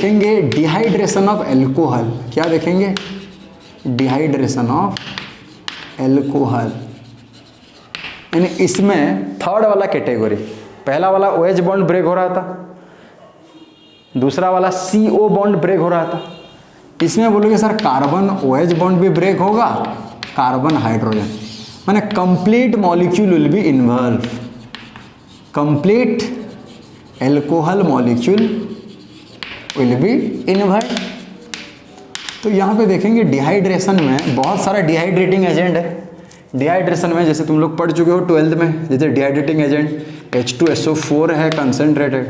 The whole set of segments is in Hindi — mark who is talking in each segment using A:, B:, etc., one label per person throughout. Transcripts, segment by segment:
A: देखेंगे डिहाइड्रेशन ऑफ एल्कोहल। क्या देखेंगे? Dehydration of alcohol. यानी इसमें थर्ड वाला कैटेगरी, पहला वाला OH बॉन्ड ब्रेक हो रहा था, दूसरा वाला CO बॉन्ड ब्रेक हो रहा था। इसमें बोलोगे सर कार्बन OH बॉन्ड भी ब्रेक होगा, कार्बन हाइड्रोजन, माने complete molecule will be involve, complete alcohol molecule will be involve. तो यहाँ पे देखेंगे डिहाइड्रेशन में बहुत सारा डिहाइड्रेटिंग एजेंट है। डिहाइड्रेशन में जैसे तुम लोग पढ़ चुके हो 12th में, जैसे डिहाइड्रेटिंग एजेंट H2SO4 है कंसनट्रेटेड,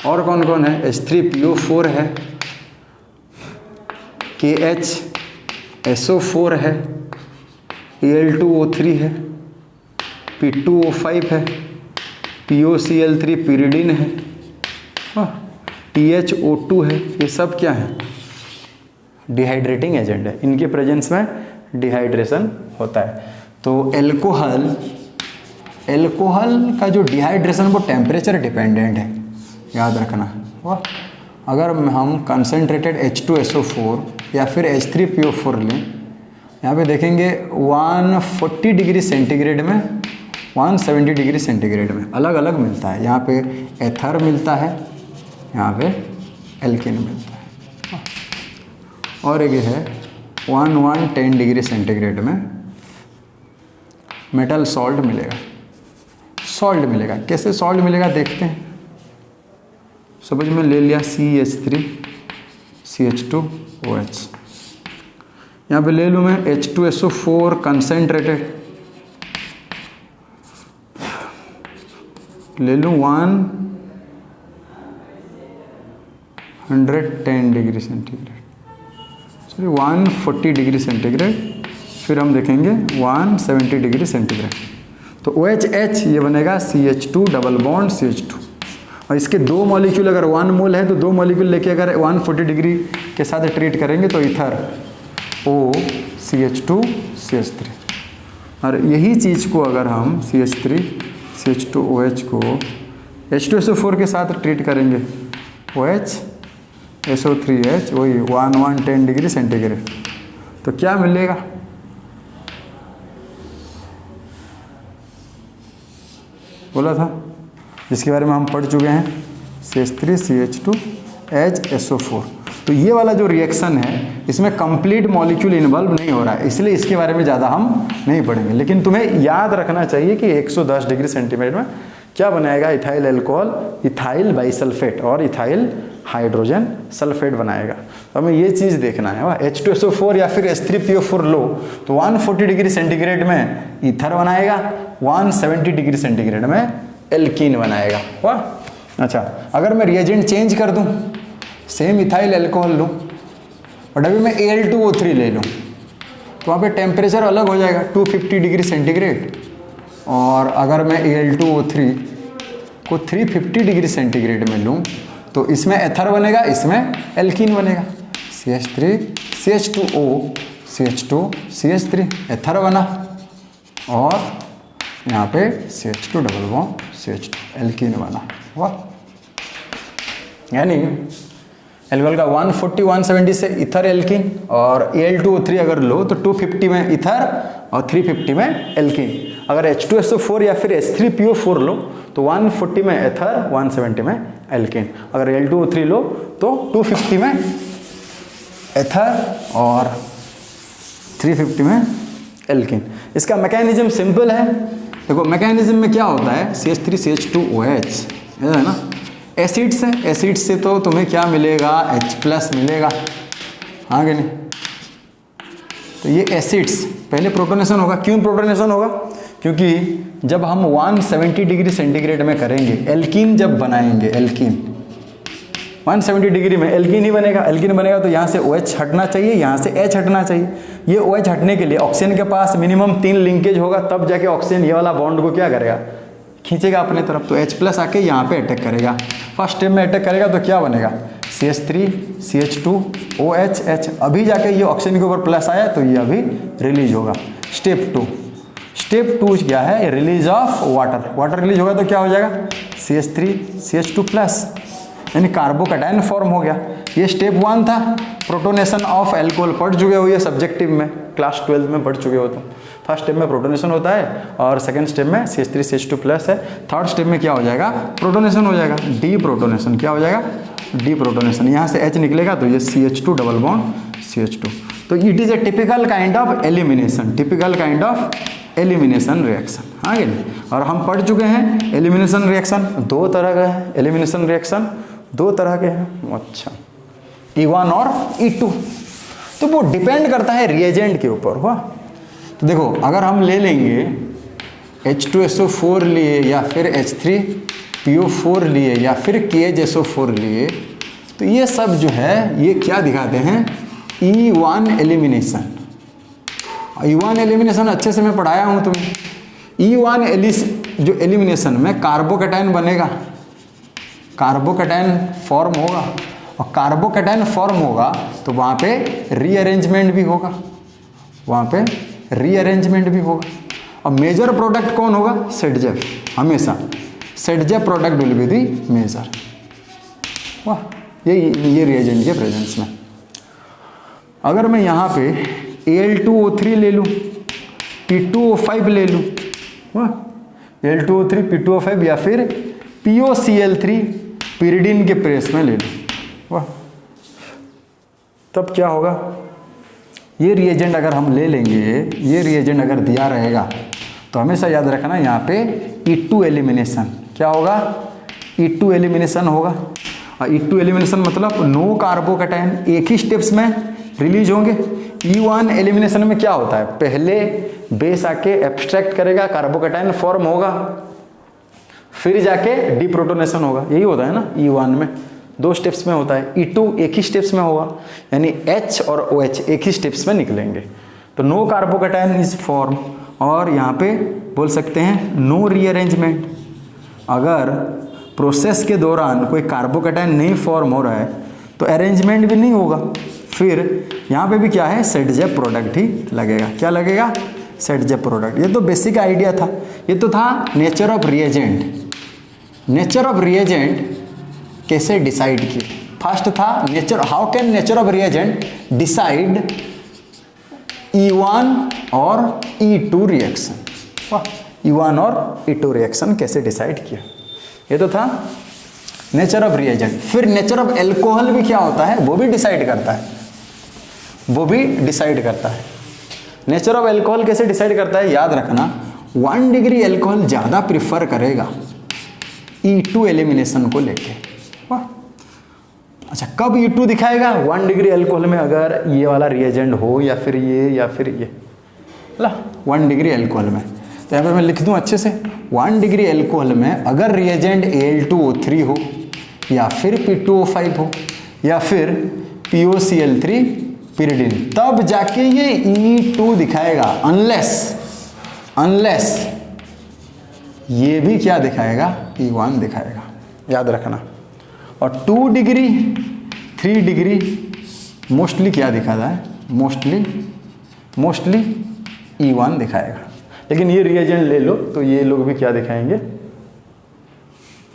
A: और कौन कौन है? H3PO4 है, KHSO4 है, Al2O3 है, P2O5 है, POCl3 pyridine है, THO2 है। ये सब क्या है? डिहाइड्रेटिंग एजेंट है। इनके प्रेजेंस में डिहाइड्रेशन होता है। तो एल्कोहल का जो डिहाइड्रेशन वो टेम्परेचर डिपेंडेंट है, याद रखना। वाह, अगर हम कंसनट्रेटेड H2SO4 या फिर H3PO4 लें, यहाँ पे देखेंगे 140 डिग्री सेंटीग्रेड में, 170 डिग्री सेंटीग्रेड में अलग अलग मिलता है। यहाँ पे एथर मिलता है, यहाँ पे एल्केन मिलता है, और एक है 110 डिग्री सेंटीग्रेड में मेटल सॉल्ट मिलेगा। सॉल्ट मिलेगा, कैसे सॉल्ट मिलेगा देखते हैं। सपोज में ले लिया CH3 CH2OH, यहाँ पे ले लूँ मैं H2SO4 कंसनट्रेटेड, ले लूँ 110 degree centigrade, sorry 140 degree centigrade, फिर हम देखेंगे 170 डिग्री सेंटीग्रेड। तो OHH ये बनेगा CH2 डबल बॉन्ड CH2, और इसके दो मॉलिक्यूल अगर 1 मोल है तो दो मॉलिक्यूल लेके अगर 140 डिग्री के साथ ट्रीट करेंगे तो इथर OCH2 CH3। और यही चीज़ को अगर हम CH3 CH2OH को H2SO4 के साथ ट्रीट करेंगे, OH SO3H, वही 110 डिग्री सेंटीग्रेड, तो क्या मिलेगा? बोला था, जिसके बारे में हम पढ़ चुके हैं, CH3 CH2HSO4। तो ये वाला जो रिएक्शन है इसमें कंप्लीट मॉलिक्यूल इन्वॉल्व नहीं हो रहा है, इसलिए इसके बारे में ज़्यादा हम नहीं पढ़ेंगे। लेकिन तुम्हें याद रखना चाहिए कि 110 डिग्री सेंटीग्रेड में क्या बनाएगा? इथाइल अल्कोहल, इथाइल बाइसल्फेट और इथाइल हाइड्रोजन सल्फेट बनाएगा। तो हमें ये चीज़ देखना है। H2SO4 या फिर H3PO4 लो तो 140 डिग्री सेंटीग्रेड में ईथर बनाएगा, 170 डिग्री सेंटीग्रेड में एल्कीन बनाएगा। वाह, अच्छा, अगर मैं रिएजेंट चेंज कर दूं, सेम इथाइल अल्कोहल लूँ और अभी मैं Al2O3 ले लूँ, तो वहाँ पे टेम्परेचर अलग हो जाएगा, 250 डिग्री सेंटीग्रेड। और अगर मैं Al2O3 को 350 डिग्री सेंटीग्रेड में लूँ तो इसमें एथर बनेगा, इसमें एल्कीन बनेगा। CH3 CH2O CH2 CH3 एथर बना, और यहाँ पे CH2 double bond CH2 alkene बना। वाह, यानी एल्कोहल का 140 170 से इथर एल्कीन, और Al2O3 अगर लो तो 250 में इथर और 350 में एल्कीन। अगर H2SO4 या फिर H3PO4 लो तो 140 में एथर, 170 में एल्कीन। अगर Al2O3 लो तो 250 में एथर और 350 में एल्कीन। इसका मैकेनिज्म सिंपल है। देखो मैकेनिज्म में क्या होता है, CH3 CH2OH है ना, एसिड्स है, एसिड से तो तुम्हें क्या मिलेगा? H+ मिलेगा, हाँ कि नहीं? तो ये एसिड्स पहले प्रोटोनेशन होगा। क्यों प्रोटोनेशन होगा? क्योंकि जब हम 170 डिग्री सेंटीग्रेड में करेंगे, एल्कीन जब बनाएंगे, एल्कीन 170 डिग्री में एल्कीन ही बनेगा। एल्कीन बनेगा तो यहाँ से OH हटना चाहिए, यहाँ से H हटना चाहिए। ये OH हटने के लिए ऑक्सीजन के पास मिनिमम 3 लिंकेज होगा, तब जाके ऑक्सीजन ये वाला बॉन्ड को क्या करेगा? खींचेगा अपने तरफ। तो H+ आके यहाँ पे अटैक करेगा। फर्स्ट स्टेप में अटैक करेगा तो क्या बनेगा? CH3 CH2 OH H। अभी जाके ये ऑक्सीजन के ऊपर प्लस आया तो ये अभी रिलीज होगा। स्टेप 2 क्या है? Release of water. Water release होगा तो क्या हो जाएगा? CH3 CH2 प्लस, यानी कार्बोकैटायन फॉर्म हो गया। ये स्टेप 1 था, प्रोटोनेशन ऑफ एल्कोहल पढ़ चुके हो ये सब्जेक्टिव में, क्लास 12 में पढ़ चुके हो तुम। फर्स्ट स्टेप में प्रोटोनेशन होता है और सेकंड स्टेप में CH3 CH2 प्लस है। थर्ड स्टेप में क्या हो जाएगा, प्रोटोनेशन हो जाएगा, डी प्रोटोनेशन। क्या हो जाएगा, डी प्रोटोनेशन। यहाँ से H निकलेगा तो ये CH2 डबल बॉन्ड CH2। तो it is a typical kind of elimination, typical kind of elimination reaction. हाँ कि नहीं। और हम पढ़ चुके हैं एलिमिनेशन रिएक्शन 2 तरह का है, एलिमिनेशन रिएक्शन 2 तरह के हैं। अच्छा, E1 और E2। तो वो डिपेंड करता है रिएजेंट के ऊपर हुआ। तो देखो अगर हम ले लेंगे H2SO4 लिए या फिर H3PO4 लिए या फिर KHSO4 लिए, तो ये सब जो है ये क्या दिखाते हैं, E1 एलिमिनेशन। E1 एलिमिनेशन अच्छे से मैं पढ़ाया हूँ तुम्हें। E1 जो एलिमिनेशन में कार्बोकैटायन बनेगा, कार्बोकैटायन फॉर्म होगा, और कार्बोकैटायन फॉर्म होगा तो वहाँ पे रीअरेंजमेंट भी होगा, वहाँ पे रीअरेंजमेंट भी होगा। और मेजर प्रोडक्ट कौन होगा, सेडजेफ। हमेशा Saytzeff product will be the major. वाह, ये रिएजेंट के प्रेजेंस में। अगर मैं यहाँ पे Al2O3 ले लूँ, P2O5 ले लूँ, वाह, Al2O3 P2O5 या फिर POCl3 pyridine के प्रेस में ले लूँ, वाह, तब क्या होगा, ये रिएजेंट अगर हम ले लेंगे, ये रिएजेंट अगर दिया रहेगा तो हमेशा याद रखना यहाँ पे E2 एलिमिनेशन क्या होगा, E2 एलिमिनेशन होगा। और E2 एलिमिनेशन मतलब नो कार्बोकैटायन एक ही स्टेप्स में रिलीज होंगे। E1 एलिमिनेशन में क्या होता है, पहले बेस आके एब्स्ट्रैक्ट करेगा, कार्बोकैटायन फॉर्म होगा, फिर जाके डीप्रोटोनेशन होगा, यही होता है ना। E1 में 2 स्टेप्स में होता है, E2 एक ही स्टेप्स में होगा, यानी H और OH एक ही स्टेप्स में निकलेंगे। तो नो कार्बोकैटायन इज फॉर्म, और यहाँ पे बोल सकते हैं नो रीअरेंजमेंट। अगर प्रोसेस के दौरान कोई कार्बोकैटायन नहीं फॉर्म हो रहा है तो अरेंजमेंट भी नहीं होगा। फिर यहाँ पे भी क्या है, सेडजेफ प्रोडक्ट ही लगेगा। क्या लगेगा, सेडजेफ प्रोडक्ट। ये तो बेसिक आइडिया था, ये तो था nature of reagent. Nature of reagent कैसे डिसाइड किए, फर्स्ट था nature, how can nature of reagent decide E1 और E2 रिएक्शन। वाह, E1 और E2 रिएक्शन कैसे डिसाइड किया, ये तो था नेचर ऑफ रिएजेंट। फिर नेचर ऑफ एल्कोहल भी क्या होता है, वो भी डिसाइड करता है, वो भी डिसाइड करता है। नेचर ऑफ एल्कोहल कैसे डिसाइड करता है, याद रखना 1 डिग्री एल्कोहल ज़्यादा प्रिफर करेगा E2 एलिमिनेशन को लेके। वाह, अच्छा, कब E2 दिखाएगा, 1 डिग्री एल्कोहल में अगर ये वाला रिएजेंट हो या फिर ये ला 1 डिग्री एल्कोहल में। तो यहाँ पे मैं लिख दूँ अच्छे से, 1 डिग्री एल्कोहल में अगर रिएजेंट Al2O3 हो या फिर P2O5 हो या फिर POCl3 pyridine, तब जाके ये E2 दिखाएगा। अनलेस ये भी क्या दिखाएगा, E1 दिखाएगा, याद रखना। और 2 डिग्री 3 डिग्री मोस्टली क्या दिखाता है, मोस्टली E1 दिखाएगा। लेकिन ये रिएजेंट ले लो तो ये लोग भी क्या दिखाएंगे,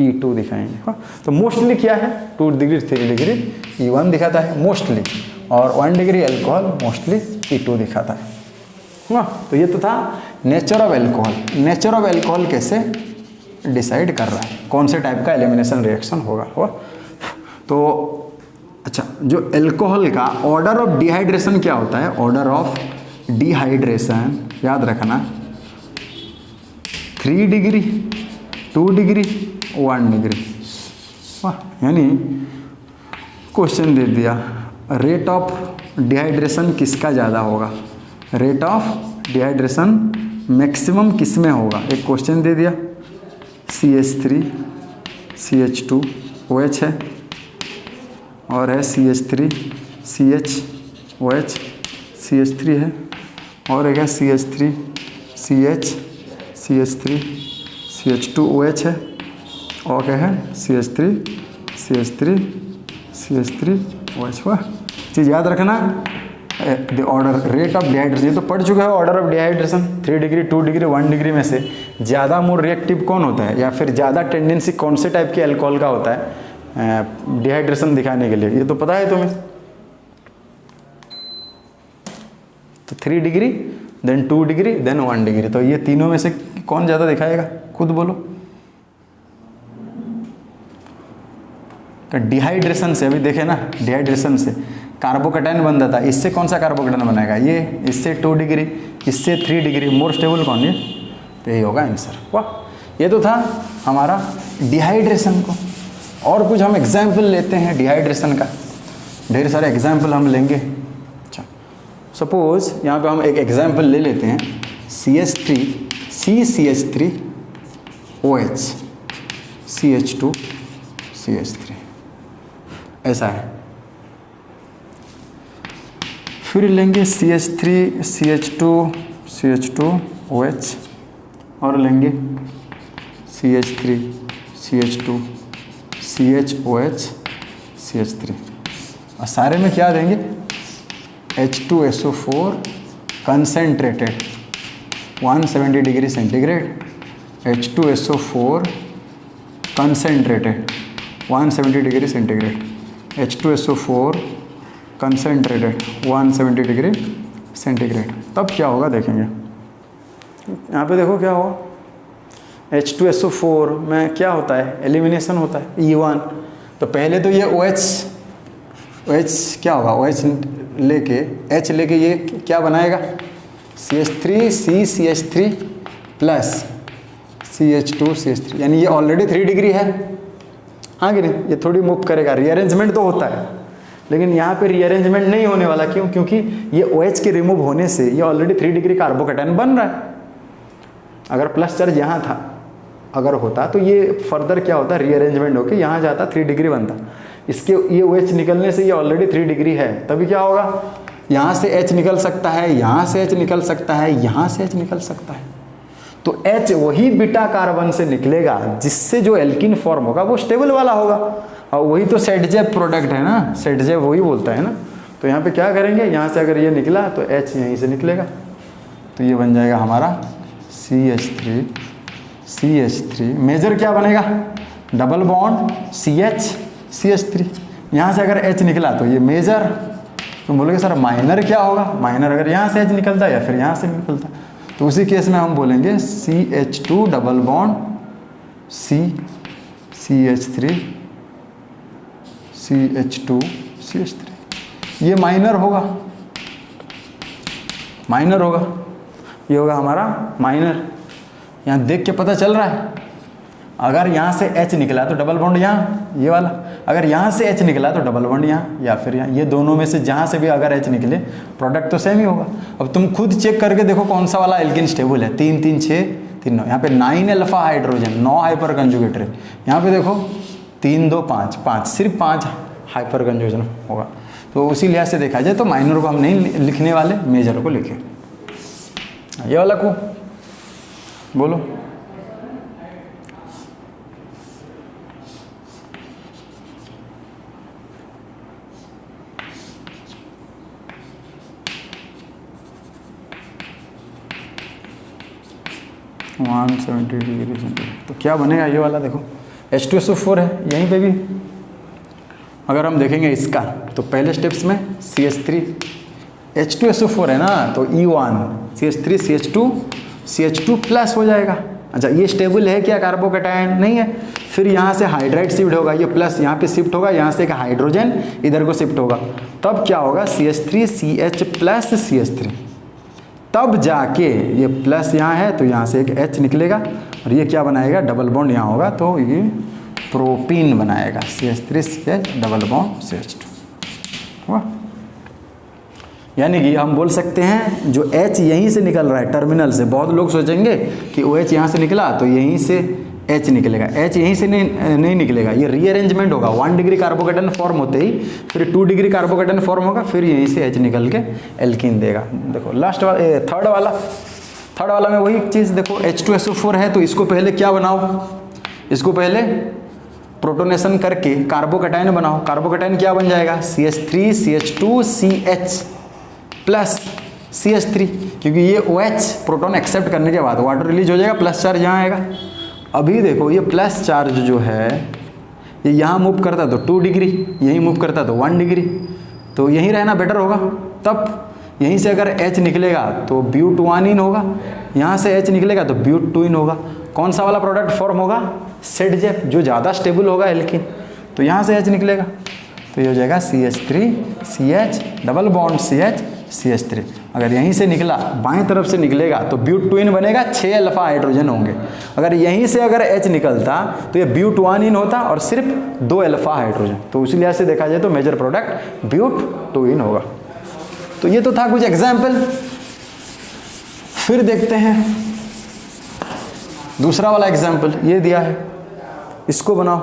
A: E2 दिखाएंगे। हाँ, तो मोस्टली क्या है, 2 डिग्री 3 डिग्री E1 दिखाता है मोस्टली, और 1 डिग्री एल्कोहल मोस्टली E2 दिखाता है। हाँ, तो ये तो था nature of alcohol. Nature of alcohol कैसे डिसाइड कर रहा है कौन से टाइप का एलिमिनेशन रिएक्शन होगा। तो अच्छा, जो एल्कोहल का ऑर्डर ऑफ डिहाइड्रेशन क्या होता है, ऑर्डर ऑफ डिहाइड्रेशन याद रखना 3 डिग्री 2 डिग्री 1 डिग्री। वाह, यानी क्वेश्चन दे दिया रेट ऑफ डिहाइड्रेशन किसका ज़्यादा होगा, रेट ऑफ डिहाइड्रेशन मैक्सिमम किस में होगा। एक क्वेश्चन दे दिया CH3 CH2 OH है, और है CH3 CH OH CH3 है, और एक है CH3 CH CH3 CH2 OH है, और क्या है CH3 CH3 CH3 OH। वाह, चीज़ याद रखना, the order rate of dehydration, ये तो पढ़ चुके हो order of dehydration. 3 degree 2 degree 1 degree में से ज़्यादा मोर रिएक्टिव कौन होता है, या फिर ज़्यादा टेंडेंसी कौन से टाइप के अल्कोहल का होता है, डिहाइड्रेशन दिखाने के लिए, ये तो पता है तुम्हें। तो 3 degree, then 2 degree, then 1 degree, तो ये तीनों में से कौन ज़्यादा दिखाएगा, खुद बोलो। तो डिहाइड्रेशन से, अभी देखे ना, डिहाइड्रेशन से कार्बोकैटायन बन जाता है। इससे कौन सा कार्बोकैटायन बनाएगा, ये, इससे 2 डिग्री, इससे 3 डिग्री, मोर स्टेबल कौन है, तो यही होगा आंसर। वाह, ये तो था हमारा डिहाइड्रेशन को। और कुछ हम एग्जाम्पल लेते हैं डिहाइड्रेशन का, ढेर सारे एग्जाम्पल हम लेंगे। अच्छा, सपोज यहाँ पे हम एक एग्जाम्पल ले लेते हैं, CH3 CCH3 OH CH2 CH3, ऐसा है। फिर लेंगे CH3 CH2 CH2 OH, और लेंगे CH3 CH2 CHOH CH3, और सारे में क्या देंगे, H2SO4 concentrated 170 degree centigrade, H2SO4 concentrated 170 degree centigrade, H2SO4 concentrated 170 degree centigrade. तब क्या होगा देखेंगे, यहाँ पे देखो क्या होगा, H2SO4 में क्या होता है, एलिमिनेशन होता है, E1। तो पहले तो ये OH क्या होगा, OH लेके H लेके ये क्या बनाएगा, CH3 CCH3 plus CH2 CH3, यानी ये ऑलरेडी 3 डिग्री है, हाँ कि नहीं, ये थोड़ी मूव करेगा, रीअरेंजमेंट तो होता है, लेकिन यहाँ पे रीअरेंजमेंट नहीं होने वाला। क्यों, क्योंकि ये OH के रिमूव होने से ये ऑलरेडी 3 डिग्री कार्बोकैटायन बन रहा है। अगर प्लस चार्ज यहाँ था, अगर होता तो ये फर्दर क्या होता, रीअरेंजमेंट होकर यहाँ जाता, 3 डिग्री बनता। इसके ये OH निकलने से ये ऑलरेडी 3 डिग्री है, तभी क्या होगा, यहाँ से H निकल सकता है, यहाँ से H निकल सकता है, यहाँ से H निकल सकता है। तो H वही बीटा कार्बन से निकलेगा जिससे जो एल्किन फॉर्म होगा वो स्टेबल वाला होगा, और वही तो सेटजेब प्रोडक्ट है ना, सेटजेब वही बोलता है ना। तो यहाँ पे क्या करेंगे, यहाँ से अगर ये निकला तो H यहीं से निकलेगा, तो ये बन जाएगा हमारा CH3 मेजर क्या बनेगा, डबल बॉन्ड CH3। यहाँ से अगर H निकला तो ये मेजर, तो बोलोगे सर माइनर क्या होगा, माइनर अगर यहाँ से H निकलता है या फिर यहाँ से निकलता, तो उसी केस में हम बोलेंगे CH2 double bond CH3 CH2 CH3, ये माइनर होगा, माइनर होगा, ये होगा हमारा माइनर। यहाँ देख के पता चल रहा है, अगर यहाँ से H निकला तो डबल बॉन्ड यहाँ, ये वाला, अगर यहाँ से H निकला तो डबल बॉन्ड यहाँ या फिर यहाँ, ये दोनों में से जहाँ से भी अगर H निकले प्रोडक्ट तो सेम ही होगा। अब तुम खुद चेक करके देखो कौन सा वाला एल्किन स्टेबल है, 3 3 6 3 9, यहाँ पे 9 अल्फा हाइड्रोजन, 9 हाइपर कंजुगेटेड है। यहाँ पे देखो 3 2 5 5, सिर्फ 5 हाइपर कंजुगेशन होगा। तो उसी लिहाज से देखा जाए तो माइनर को हम नहीं लिखने वाले, मेजर को लिखे। ये वाला को बोलो, वन 170 डिग्री सेंटीग्रेड। तो क्या बनेगा ये वाला, देखो H2SO4 है यहीं पे भी। अगर हम देखेंगे इसका तो पहले स्टेप्स में CH3 H2SO4 है ना, तो E1 CH3 CH2 प्लस हो जाएगा। अच्छा, ये स्टेबल है क्या, कार्बोकैटायन नहीं है, फिर यहाँ से हाइड्राइड शिफ्ट होगा, ये प्लस यहाँ पे शिफ्ट होगा, यहाँ से एक हाइड्रोजन इधर को शिफ्ट होगा, तब क्या होगा CH3 CH प्लस CH3, तब जाके ये प्लस यहाँ है तो यहाँ से एक H निकलेगा और ये क्या बनाएगा, डबल बॉन्ड यहाँ होगा तो ये प्रोपीन बनाएगा, CH3 CH double bond CH2 हुआ। यानी कि हम बोल सकते हैं जो H यहीं से निकल रहा है टर्मिनल से, बहुत लोग सोचेंगे कि OH यहाँ से निकला तो यहीं से H निकलेगा, H यहीं से नहीं निकलेगा, ये रीअरेंजमेंट होगा। 1 डिग्री कार्बोकैटायन फॉर्म होते ही फिर 2 डिग्री कार्बोकैटायन फॉर्म होगा, फिर यहीं से H निकल के एल्कीन देगा। देखो लास्ट वाला, थर्ड वाला में वही चीज़ देखो, H2SO4 है तो इसको पहले क्या बनाओ, इसको पहले प्रोटोनेशन करके कार्बोकैटायन बनाओ। कार्बोकैटायन क्या बन जाएगा, CH3 CH2 CH plus CH3, क्योंकि ये OH प्रोटॉन एक्सेप्ट करने के बाद वाटर रिलीज हो जाएगा, प्लस चार्ज यहाँ आएगा। अभी देखो ये प्लस चार्ज जो है ये यहाँ मूव करता तो 2 डिग्री, यहीं मूव करता तो 1 डिग्री, तो यहीं रहना बेटर होगा। तब यहीं से अगर H निकलेगा तो ब्यूटवानिन होगा, यहाँ से H निकलेगा तो ब्यूटूइन होगा। कौन सा वाला प्रोडक्ट फॉर्म होगा? सेडजेप, जो ज़्यादा स्टेबल होगा एल्कीन। तो यहाँ से H निकलेगा तो ये हो जाएगा CH3 CH double bond CH CH3। अगर यहीं से निकला, बाएं तरफ से निकलेगा तो ब्यूटूइन बनेगा, 6 अल्फा हाइड्रोजन होंगे। अगर यहीं से अगर H निकलता तो ये ब्यूटवानिन होता और सिर्फ 2 अल्फा हाइड्रोजन। तो उसी लिहाज से देखा जाए तो मेजर प्रोडक्ट ब्यूटूइन होगा। तो ये तो था कुछ एग्जाम्पल। फिर देखते हैं दूसरा वाला एग्जाम्पल। ये दिया है, इसको बनाओ,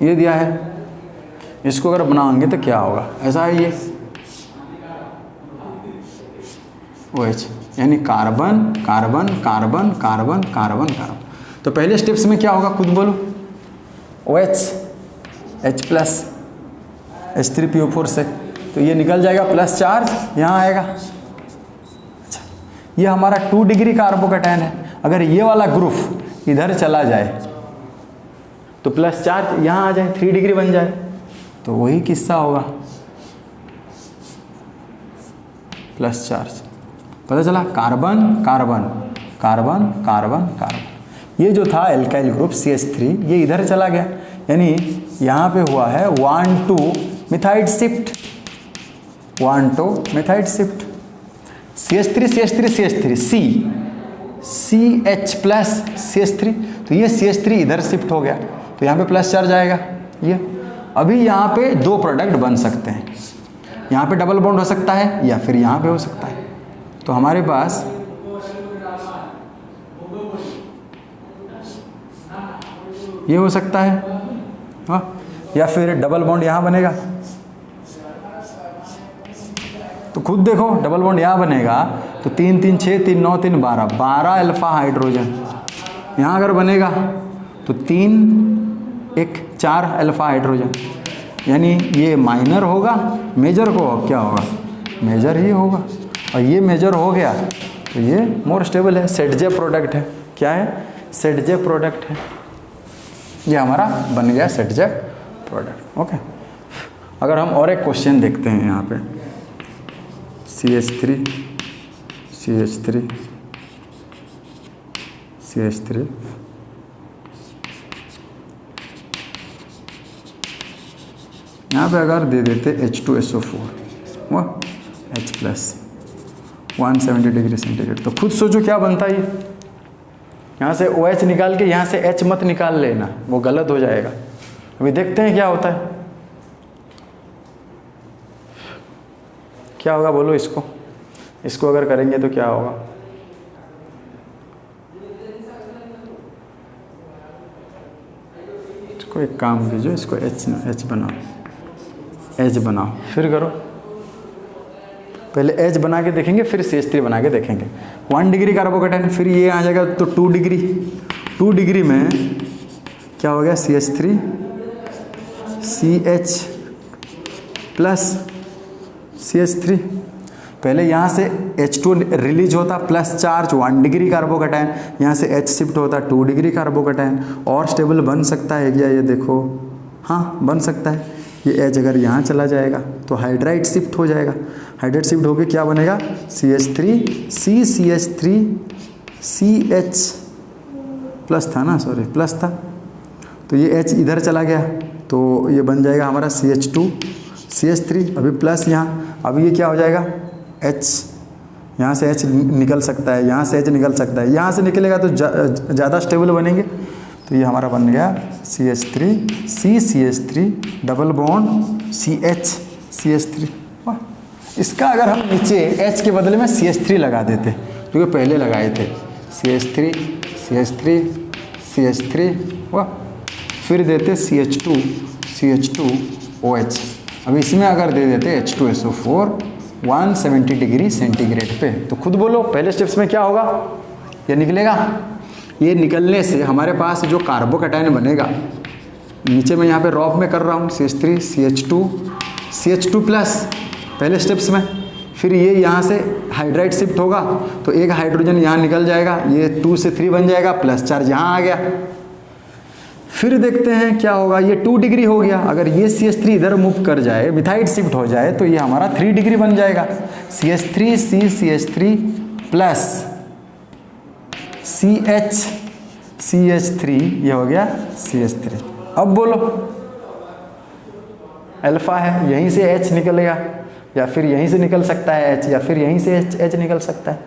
A: ये दिया है, इसको अगर बनाएंगे तो क्या होगा? ऐसा है ये OH, यानी carbon carbon carbon carbon carbon carbon. तो पहले स्टेप्स में क्या होगा खुद बोलो? OH H प्लस H3PO4 से तो ये निकल जाएगा प्लस चार्ज, यहाँ आएगा। अच्छा, ये हमारा 2 डिग्री कार्बोकैटायन है। अगर ये वाला ग्रुप इधर चला जाए तो प्लस चार्ज यहाँ आ जाए, 3 डिग्री बन जाए, तो वही किस्सा होगा, प्लस चार्ज। पता चला? Carbon carbon carbon carbon carbon. ये जो था एल्काइल ग्रुप CH3, ये इधर चला गया, यानी यहाँ पे हुआ है 1,2 methide shift, 1,2 methide shift. CH3 CH3 CH3 CH plus CH3, तो ये CH3 इधर शिफ्ट हो गया, तो यहाँ पे प्लस चार्ज आएगा। ये अभी यहाँ पे 2 प्रोडक्ट बन सकते हैं, यहाँ पे डबल बॉन्ड हो सकता है या फिर यहाँ पे हो सकता है। तो हमारे पास ये हो सकता है, हाँ, या फिर डबल बॉन्ड यहाँ बनेगा। तो खुद देखो, डबल बॉन्ड यहाँ बनेगा तो 3 3 6 3 9 3 12 12 अल्फा हाइड्रोजन। यहाँ अगर बनेगा तो 3 1 4 अल्फा हाइड्रोजन, यानी ये माइनर होगा, मेजर को क्या होगा? मेजर ही होगा। और ये मेजर हो गया तो ये मोर स्टेबल है, सेडजेप प्रोडक्ट है। क्या है? सेडजेप प्रोडक्ट है। ये हमारा बन गया सेडजेप प्रोडक्ट। ओके, अगर हम और एक क्वेश्चन देखते हैं यहाँ पे, CH3 CH3 CH3 यहाँ पे अगर दे देते H2SO4 वो H प्लस 170 डिग्री सेंटीग्रेड, तो खुद सोचो क्या बनता है। यहाँ से OH निकाल के यहाँ से H मत निकाल लेना, वो गलत हो जाएगा। अभी देखते हैं क्या होता है। क्या होगा बोलो? इसको अगर करेंगे तो क्या होगा? इसको एक काम कीजिए, इसको H बनाओ, फिर करो। पहले H बना के देखेंगे, फिर CH3 बना के देखेंगे। 1 डिग्री कार्बोकैटायन, फिर ये आ जाएगा तो 2 डिग्री में क्या हो गया? CH3 CH plus CH3। पहले यहाँ से H2 रिलीज होता, प्लस चार्ज 1 डिग्री कार्बोकैटायन, यहाँ से H शिफ्ट होता 2 डिग्री कार्बोकैटायन। और स्टेबल बन सकता है क्या? ये देखो, हाँ बन सकता है। ये H अगर यहाँ चला जाएगा तो हाइड्राइड शिफ्ट हो जाएगा, हाइड्राइड शिफ्ट होकर क्या बनेगा? CH3 CH3 CH प्लस था ना, सॉरी प्लस था, तो ये H इधर चला गया तो ये बन जाएगा हमारा CH2 CH3। अभी प्लस यहाँ, अभी ये क्या हो जाएगा? H, यहाँ से H निकल सकता है, यहाँ से H निकल सकता है, यहाँ से निकलेगा तो ज़्यादा स्टेबल बनेंगे। तो ये हमारा बन गया CH3 CH3 double bond CH3। इसका अगर हम नीचे H के बदले में CH3 लगा देते, क्योंकि पहले लगाए थे CH3 वाह, फिर देते CH2OH। अब इसमें अगर दे देते H2SO4 170 डिग्री सेंटीग्रेड पे, तो खुद बोलो पहले स्टेप्स में क्या होगा? ये निकलेगा। ये निकलने से हमारे पास जो कार्बोकैटायन बनेगा, नीचे मैं यहाँ पे रॉप में कर रहा हूँ CH3 CH2 प्लस पहले स्टेप्स में, फिर ये यहाँ से हाइड्राइड शिफ्ट होगा तो एक हाइड्रोजन यहाँ निकल जाएगा, ये 2 से 3 बन जाएगा, प्लस चार्ज यहाँ आ गया। फिर देखते हैं क्या होगा, ये 2 डिग्री हो गया, अगर ये CH3 इधर मूव कर जाए, मिथाइड शिफ्ट हो जाए, तो ये हमारा 3 डिग्री बन जाएगा। CH3 CCH3 प्लस CH3, ये हो गया CH3। अब बोलो, अल्फा है, यहीं से H निकलेगा, या फिर यहीं से निकल सकता है H, या फिर यहीं से H निकल सकता है।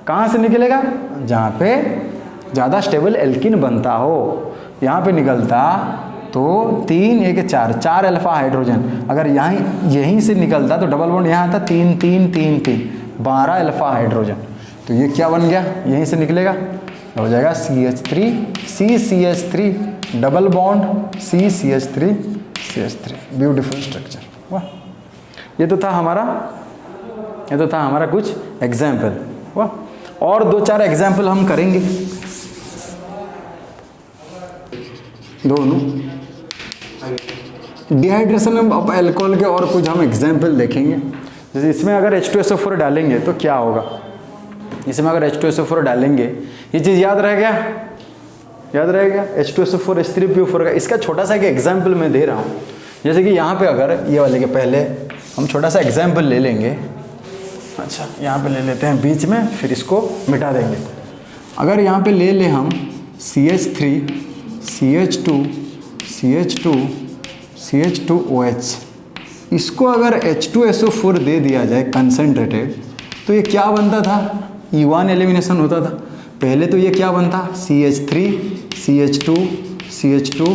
A: कहाँ से निकलेगा? जहाँ पे ज़्यादा स्टेबल एल्किन बनता हो, यहाँ पे निकलता तो 3 1 4 अल्फा हाइड्रोजन, अगर यहीं से निकलता तो डबल बॉन्ड यहाँ था 3 3 3 3 12 अल्फा हाइड्रोजन। तो ये क्या बन गया, यहीं से निकलेगा, हो जाएगा CH3 CCH3 double bond CCH3 beautiful structure. वाह, ये तो था हमारा कुछ एग्जाम्पल। वाह, और 2-4 एग्जाम्पल हम करेंगे दोनों डिहाइड्रेशन ऑफ अल्कोहल के, और कुछ हम एग्जाम्पल देखेंगे। जैसे इसमें अगर H2SO4 डालेंगे तो क्या होगा, इसमें अगर H2SO4 डालेंगे, ये चीज़ याद रहेगा H2SO4 H3PO4 का। इसका छोटा सा एक एग्जाम्पल मैं दे रहा हूँ। जैसे कि यहाँ पे अगर ये वाले के पहले हम छोटा सा एग्जाम्पल ले लेंगे। अच्छा, यहाँ पे ले लेते हैं बीच में, फिर इसको मिटा देंगे। अगर यहाँ पे ले लें हम CH3 CH2 CH2 CH2OH, इसको अगर H2SO4 दे दिया जाए कंसनट्रेटेड, तो ये क्या बनता था, E1 एलिमिनेशन होता था। पहले तो ये क्या बनता, CH3 CH2 CH2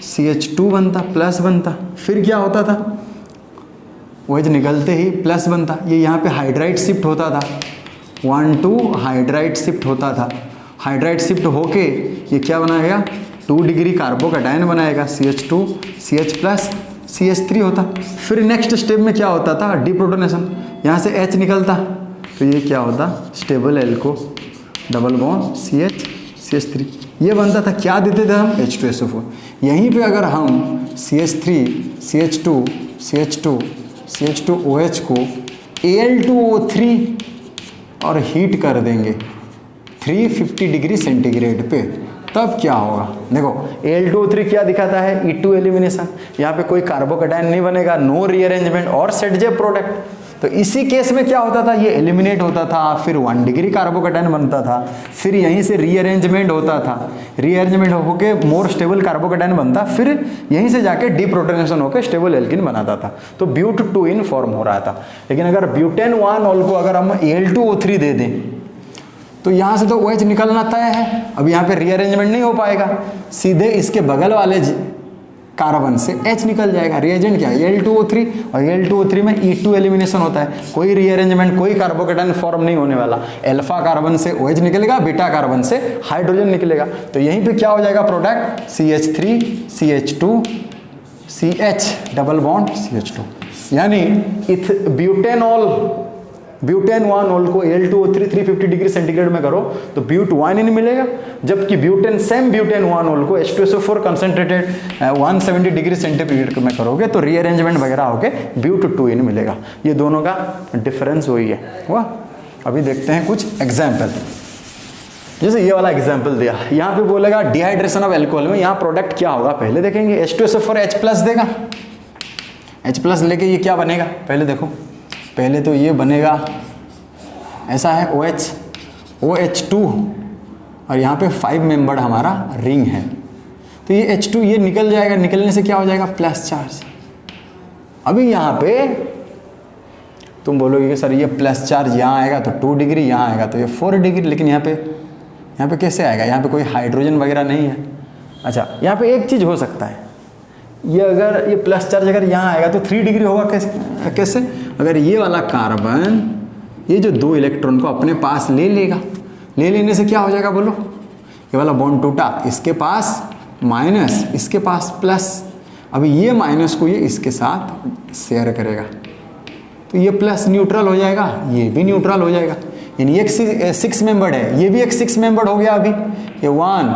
A: CH2 बनता, प्लस बनता, फिर क्या होता था, OH निकलते ही प्लस बनता, ये यहाँ पे हाइड्राइड शिफ्ट होता था, 1 2 हाइड्राइड शिफ्ट होता था। हाइड्राइड शिफ्ट होके ये क्या बनाएगा, 2 डिग्री कार्बोकैटायन बनाएगा, CH2 CH प्लस CH3 होता। फिर नेक्स्ट स्टेप में क्या होता था, डिप्रोटोनेशन, यहाँ से H निकलता, तो ये क्या होता, स्टेबल एल्को डबल बॉन्ड CH3, ये बनता था। क्या देते थे हम, H2SO4। यहीं पे अगर हम CH3 CH2 CH2 CH2OH को Al2O3 और हीट कर देंगे 350 डिग्री सेंटीग्रेड पे, तब क्या होगा, देखो Al2O3 क्या दिखाता है, E2 एलिमिनेशन, यहाँ पे कोई कार्बोकैटायन नहीं बनेगा, नो रीअरेंजमेंट और सेट जे प्रोडक्ट। तो इसी केस में क्या होता था, ये एलिमिनेट होता था, फिर 1 डिग्री कार्बोकैटायन बनता था, फिर यहीं से रीअरेंजमेंट होता था, रीअरेंजमेंट होके मोर स्टेबल कार्बोकैटायन बनता, फिर यहीं से जाके डीप्रोटोनेशन होकर स्टेबल एल्किन बनाता था। तो ब्यूट 2 इन फॉर्म हो रहा था। लेकिन अगर ब्यूटेन 1 ऑल को अगर हम Al2O3 दे दें, तो यहाँ से तो OH निकलना तय है, अब यहाँ पे रीअरेंजमेंट नहीं हो पाएगा, सीधे इसके बगल वाले कार्बन से H निकल जाएगा। रिएजेंट क्या है, Al2O3, और Al2O3 में E2 एलिमिनेशन होता है, कोई रीअरेंजमेंट, कोई कार्बोकैटायन फॉर्म नहीं होने वाला। अल्फा कार्बन से OH निकलेगा, बीटा कार्बन से हाइड्रोजन निकलेगा। तो यहीं पे क्या हो जाएगा product, CH3 CH2 CH double bond CH2, यानी ब्यूटेन 1 ऑल को Al2O3 350 डिग्री सेंटीग्रेड में करो तो ब्यूट 1 इन मिलेगा, जबकि ब्यूटेन 1 ऑल को H2SO4 कंसनट्रेटेड 170 डिग्री सेंटीग्रेड में करोगे तो रीअरेंजमेंट वगैरह होके ब्यूट 2 इन मिलेगा। ये दोनों का डिफरेंस वही है। वाह, अभी देखते हैं कुछ एग्जाम्पल। जैसे ये वाला एग्जाम्पल दिया, यहाँ पे बोलेगा डिहाइड्रेशन ऑफ एल्कोहल में यहाँ प्रोडक्ट क्या होगा, पहले देखेंगे। H2SO4 H प्लस देगा, H प्लस लेके ये क्या बनेगा, पहले देखो, पहले तो ये बनेगा, ऐसा है OH OH2, और यहाँ पे 5 मेंबर्ड हमारा रिंग है, तो ये H2 ये निकल जाएगा, निकलने से क्या हो जाएगा, प्लस चार्ज। अभी यहाँ पे तुम बोलोगे कि सर ये प्लस चार्ज यहाँ आएगा तो 2 डिग्री, यहाँ आएगा तो ये 4 डिग्री, लेकिन यहाँ पे कैसे आएगा, यहाँ पे कोई हाइड्रोजन वगैरह नहीं है। अच्छा, यहाँ पे एक चीज़ हो सकता है, ये अगर ये प्लस चार्ज अगर यहाँ आएगा तो 3 डिग्री होगा, कैसे, अगर ये वाला कार्बन ये जो 2 इलेक्ट्रॉन को अपने पास ले लेगा, ले लेने से क्या हो जाएगा बोलो, ये वाला बॉन्ड टूटा, इसके पास माइनस, इसके पास प्लस, अभी ये माइनस को ये इसके साथ शेयर करेगा तो ये प्लस न्यूट्रल हो जाएगा, ये भी न्यूट्रल हो जाएगा, यानी एक 6 मेंबर्ड है, ये भी एक 6 मेंबर्ड हो गया। अभी ये 1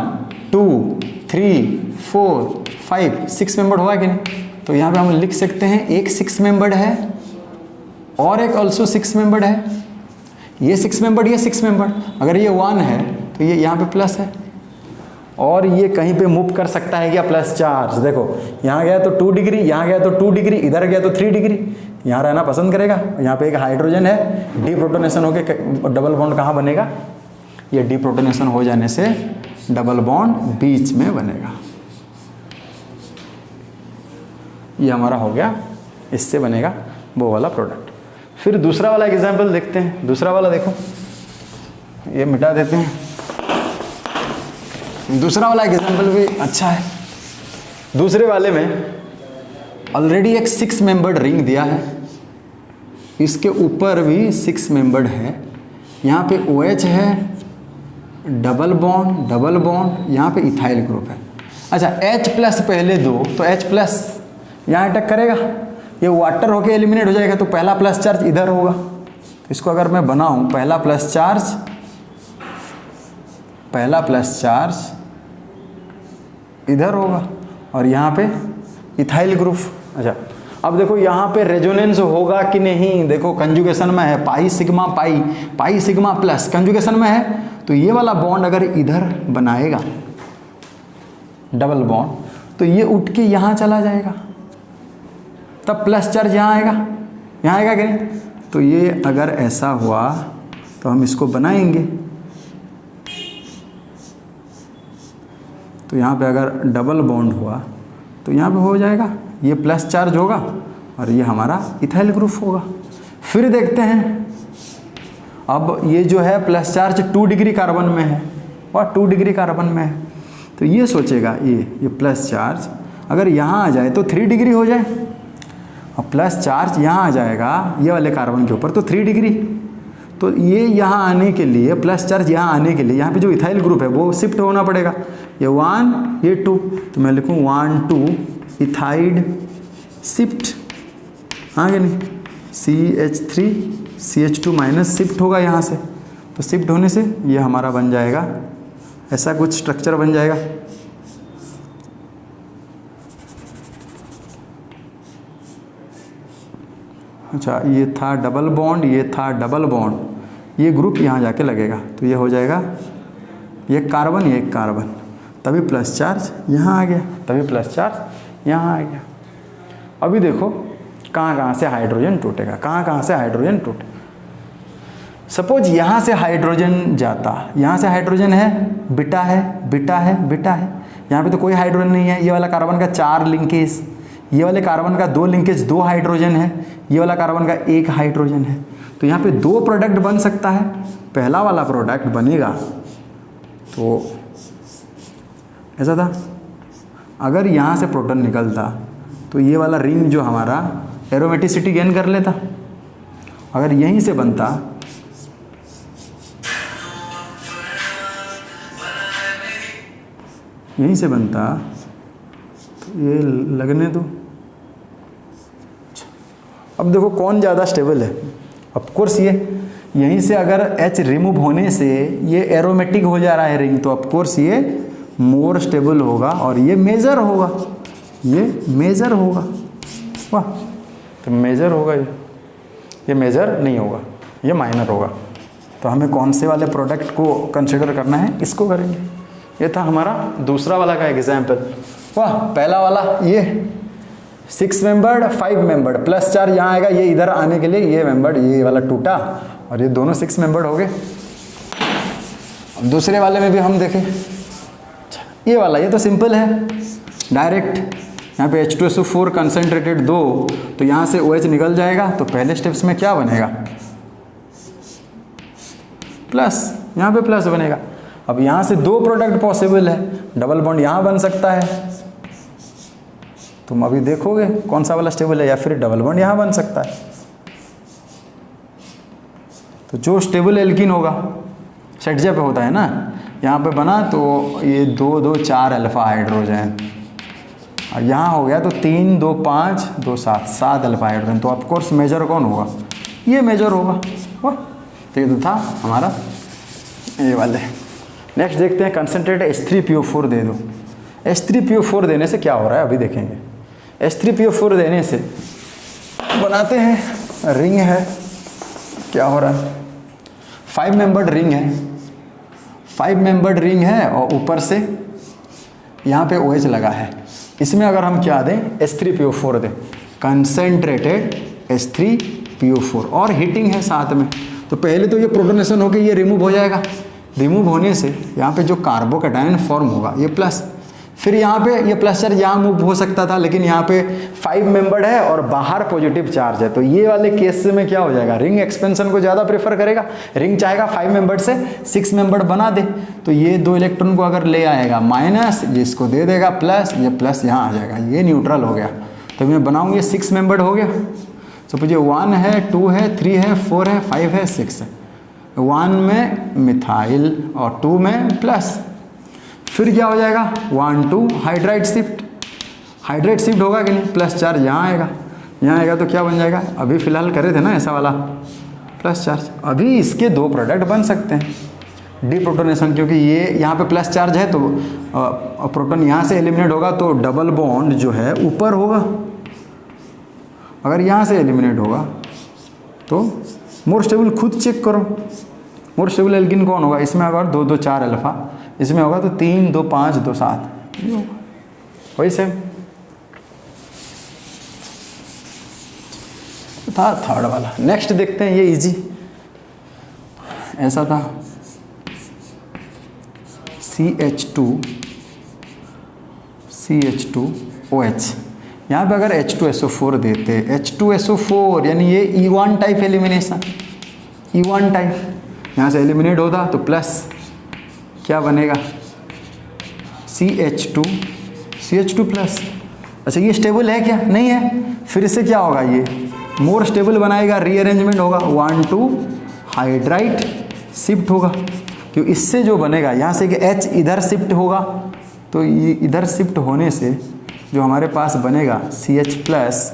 A: 2 3 4 5 6 मेंबर्ड हुआ कि नहीं, तो यहाँ पे हम लिख सकते हैं एक 6 मेंबर्ड है और एक ऑल्सो 6 मेंबर्ड है, ये 6 मेंबर्ड, ये 6 मेंबर्ड। अगर ये 1 है तो ये यहाँ पे प्लस है, और ये कहीं पे मूव कर सकता है क्या प्लस चार्ज। देखो यहाँ गया तो 2 डिग्री, यहाँ गया तो 2 डिग्री, इधर गया तो 3 डिग्री, यहाँ रहना पसंद करेगा। यहाँ पे एक हाइड्रोजन है, डीप्रोटोनेशन होके डबल बॉन्ड कहाँ बनेगा, ये डीप्रोटोनेशन हो जाने से डबल बॉन्ड बीच में बनेगा। ये हमारा हो गया, इससे बनेगा वो वाला प्रोडक्ट। फिर दूसरा वाला एग्जाम्पल देखते हैं। दूसरा वाला देखो, ये मिटा देते हैं। दूसरा वाला एग्जाम्पल भी अच्छा है। दूसरे वाले में ऑलरेडी एक 6 मेंबर्ड रिंग दिया है, इसके ऊपर भी 6 मेंबर्ड है। यहाँ पे OH है, डबल बॉन्ड, यहाँ पे इथाइल ग्रुप है। अच्छा H+ पहले दो तो H+ यहाँ अटैक करेगा, ये वाटर होके एलिमिनेट हो जाएगा, तो पहला प्लस चार्ज इधर होगा। इसको अगर मैं बनाऊँ, पहला प्लस चार्ज इधर होगा और यहाँ पे इथाइल ग्रुप। अच्छा अब देखो यहाँ पे रेजोनेंस होगा कि नहीं, देखो कंजुगेशन में है, पाई सिग्मा प्लस कंजुगेशन में है, तो ये वाला बॉन्ड अगर इधर बनाएगा डबल बॉन्ड, तो ये उठ के यहाँ चला जाएगा, तब प्लस चार्ज यहाँ आएगा कि नहीं। तो ये अगर ऐसा हुआ तो हम इसको बनाएंगे, तो यहाँ पे अगर डबल बॉन्ड हुआ तो यहाँ पे हो जाएगा, ये प्लस चार्ज होगा और ये हमारा इथाइल ग्रुप होगा। फिर देखते हैं, अब ये जो है प्लस चार्ज 2 डिग्री कार्बन में है और 2 डिग्री कार्बन में है, तो ये सोचेगा ये प्लस चार्ज अगर यहाँ आ जाए तो 3 डिग्री हो जाए, और प्लस चार्ज यहाँ आ जाएगा ये वाले कार्बन के ऊपर तो 3 डिग्री। तो ये यहाँ आने के लिए, प्लस चार्ज यहाँ आने के लिए यहाँ पे जो इथाइल ग्रुप है वो शिफ्ट होना पड़ेगा, ये 1 ये 2, तो मैं लिखूँ 1 2 इथाइड शिफ्ट, हाँ कि नहीं, CH3 CH2 माइनस शिफ्ट होगा यहाँ से, तो शिफ्ट होने से ये हमारा बन जाएगा, ऐसा कुछ स्ट्रक्चर बन जाएगा। अच्छा ये था डबल बॉन्ड, ये था डबल बॉन्ड, ये ग्रुप यहाँ जाके लगेगा, तो ये हो जाएगा ये कार्बन, ये कार्बन, तभी प्लस चार्ज यहाँ आ गया, आ गया। अभी देखो कहाँ से हाइड्रोजन टूटेगा, कहाँ से हाइड्रोजन टूटे। सपोज यहाँ से हाइड्रोजन जाता, यहाँ से हाइड्रोजन है, बीटा है, यहाँ पे तो कोई हाइड्रोजन नहीं है, ये वाला कार्बन का 4 लिंकेज, ये वाले कार्बन का 2 लिंकेज, 2 हाइड्रोजन है, ये वाला कार्बन का 1 हाइड्रोजन है, तो यहाँ पे 2 प्रोडक्ट बन सकता है। पहला वाला प्रोडक्ट बनेगा तो ऐसा था, अगर यहाँ से प्रोटॉन निकलता तो ये वाला रिंग जो हमारा एरोमेटिसिटी गेन कर लेता, अगर यहीं से बनता तो ये लगने दो। अब देखो कौन ज़्यादा स्टेबल है, ऑफ कोर्स ये यहीं से अगर H रिमूव होने से ये एरोमेटिक हो जा रहा है रिंग, तो ऑफ कोर्स ये मोर स्टेबल होगा और ये मेजर होगा, वाह, तो मेजर होगा, ये मेजर नहीं होगा, ये माइनर होगा। तो हमें कौन से वाले प्रोडक्ट को कंसिडर करना है, इसको करेंगे। ये था हमारा दूसरा वाला का एग्जाम्पल। वाह, पहला वाला ये 6 मेंबर्ड 5 मेंबर्ड, प्लस चार्ज यहाँ आएगा, ये इधर आने के लिए ये मेंबर्ड, ये वाला टूटा और ये दोनों 6 मेंबर्ड हो गए। दूसरे वाले में भी हम देखें, ये वाला, ये तो सिंपल है, डायरेक्ट यहाँ पे H2SO4 कंसनट्रेटेड 2, तो यहाँ से OH निकल जाएगा, तो पहले स्टेप्स में क्या बनेगा, प्लस, यहाँ पे प्लस बनेगा। अब यहाँ से 2 प्रोडक्ट पॉसिबल है, डबल बॉन्ड यहाँ बन सकता है, तुम अभी देखोगे कौन सा वाला स्टेबल है, या फिर डबल बॉन्ड यहाँ बन सकता है। तो जो स्टेबल एल्कीन होगा, सेटजा पे होता है ना, यहाँ पे बना तो ये 2 2 4 अल्फा हाइड्रोजन, और यहाँ हो गया तो 3 2 5 2 7 7 अल्फा हाइड्रोजन, तो ऑफकोर्स मेजर कौन होगा, ये मेजर होगा। वाह, तो ये तो था हमारा ये वाले। नेक्स्ट देखते हैं, कंसनट्रेट H3PO4 दे दो। H3PO4 देने से क्या हो रहा है अभी देखेंगे। H3PO4 देने से बनाते हैं, रिंग है, क्या हो रहा है, 5 मेंबर्ड रिंग है, 5 मेंबर्ड रिंग है, और ऊपर से यहाँ पे OH लगा है, इसमें अगर हम क्या दें, H3PO4 दें, कंसेंट्रेटेड H3PO4 और हीटिंग है साथ में, तो पहले तो ये प्रोटोनेशन होकर ये रिमूव हो जाएगा। रिमूव होने से यहाँ पे जो कार्बोकैटायन फॉर्म होगा ये प्लस, फिर यहाँ पे ये प्लस चार्ज यहाँ मूव हो सकता था, लेकिन यहाँ पे 5 मेंबर्ड है और बाहर पॉजिटिव चार्ज है, तो ये वाले केस में क्या हो जाएगा, रिंग एक्सपेंशन को ज़्यादा प्रेफर करेगा। रिंग चाहेगा 5 मेंबर्ड से 6 मेंबर्ड बना दे, तो ये 2 इलेक्ट्रॉन को अगर ले आएगा माइनस, जिसको दे देगा प्लस, ये प्लस यहाँ आ जाएगा, ये न्यूट्रल हो गया। तो मैं बनाऊँगी 6 मेंबर्ड हो गया। सपोज 1 है, 2 है, 3 है, 4 है, 5 है, 6 है। 1 में मिथाइल और 2 में प्लस, फिर क्या हो जाएगा 1 2 हाइड्राइड शिफ्ट, हाइड्राइड शिफ्ट होगा कि नहीं, प्लस चार्ज यहाँ आएगा, यहाँ आएगा तो क्या बन जाएगा, अभी फिलहाल करे थे ना ऐसा वाला प्लस चार्ज, अभी इसके 2 प्रोडक्ट बन सकते हैं डीप्रोटोनेशन, क्योंकि ये यहाँ पे प्लस चार्ज है तो प्रोटॉन यहाँ से एलिमिनेट होगा, तो डबल बॉन्ड जो है ऊपर होगा। अगर यहाँ से एलिमिनेट होगा तो मोर स्टेबल खुद चेक करो, मोर स्टेबल एल्किन कौन होगा, इसमें अगर 2 2 4 अल्फा, इसमें होगा तो 3 2 5 2 7, वही सेम था थर्ड वाला। नेक्स्ट देखते हैं, ये इजी ऐसा था CH2OH, यहाँ पे अगर H2SO4 देते, H2SO4 यानी ये E1 type elimination, E1 type, यहाँ से एलिमिनेट होता तो प्लस क्या बनेगा CH2 प्लस। अच्छा ये स्टेबल है क्या, नहीं है, फिर से क्या होगा, ये मोर स्टेबल बनाएगा, रीअरेंजमेंट होगा, 1 2 हाइड्राइड शिफ्ट होगा, क्योंकि इससे जो बनेगा यहाँ से कि H इधर शिफ्ट होगा, तो ये इधर शिफ्ट होने से जो हमारे पास बनेगा CH प्लस,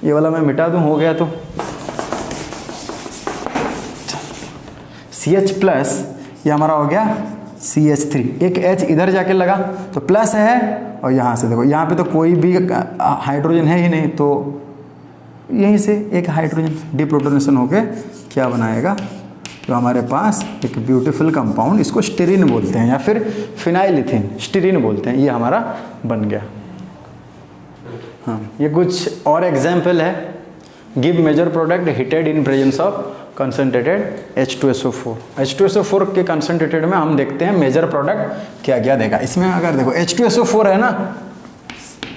A: ये वाला मैं मिटा दूँ, हो गया तो CH प्लस, ये हमारा हो गया CH3, एक H इधर जाके लगा तो प्लस है, और यहाँ से देखो यहाँ पे तो कोई भी हाइड्रोजन है ही नहीं, तो यहीं से एक हाइड्रोजन डीप्रोटोनेशन होके क्या बनाएगा, तो हमारे पास एक ब्यूटीफुल कंपाउंड, इसको स्टीरीन बोलते हैं या फिर फिनाइल स्टीरीन बोलते हैं, ये हमारा बन गया। हाँ, ये कुछ और एग्जाम्पल है, give major product heated in presence of concentrated H2SO4। H2SO4 के कंसनट्रेटेड में हम देखते हैं मेजर प्रोडक्ट क्या क्या देगा। इसमें अगर देखो H2SO4 है ना,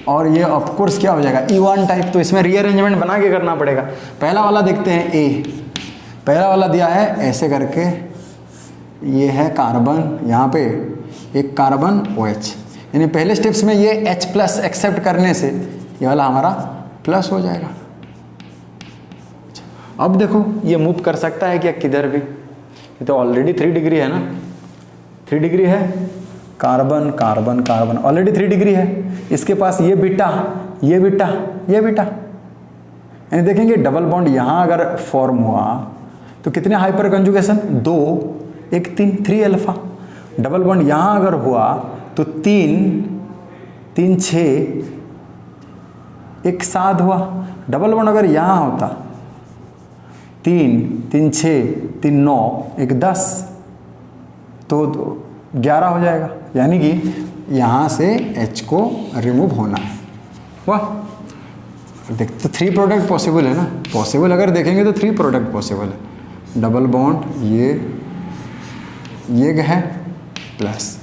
A: और ये ऑफकोर्स क्या हो जाएगा E1 टाइप, तो इसमें रीअरेंजमेंट बना के करना पड़ेगा। पहला वाला देखते हैं A, पहला वाला दिया है ऐसे करके, ये है कार्बन, यहाँ पे एक कार्बन OH, यानी पहले स्टेप्स में ये H प्लस एक्सेप्ट करने से ये वाला हमारा प्लस हो जाएगा। अब देखो ये मूव कर सकता है क्या किधर भी, ये तो ऑलरेडी 3 डिग्री है ना, 3 डिग्री है, carbon carbon carbon already 3 degree है, इसके पास ये बीटा ये बीटा ये बीटा, यानी देखेंगे डबल बॉन्ड यहाँ अगर फॉर्म हुआ तो कितने hyper conjugation, 2 1 3 3 alpha. Double bond यहाँ अगर हुआ तो 3 3 6 1 7 हुआ। डबल बॉन्ड अगर यहाँ होता 3 3 6 3 9 1 10, तो 11 हो जाएगा, यानी कि यहाँ से H को रिमूव होना है। वाह, देख तो 3 प्रोडक्ट पॉसिबल है ना, पॉसिबल अगर देखेंगे तो 3 प्रोडक्ट पॉसिबल है। डबल बॉन्ड ये है प्लस,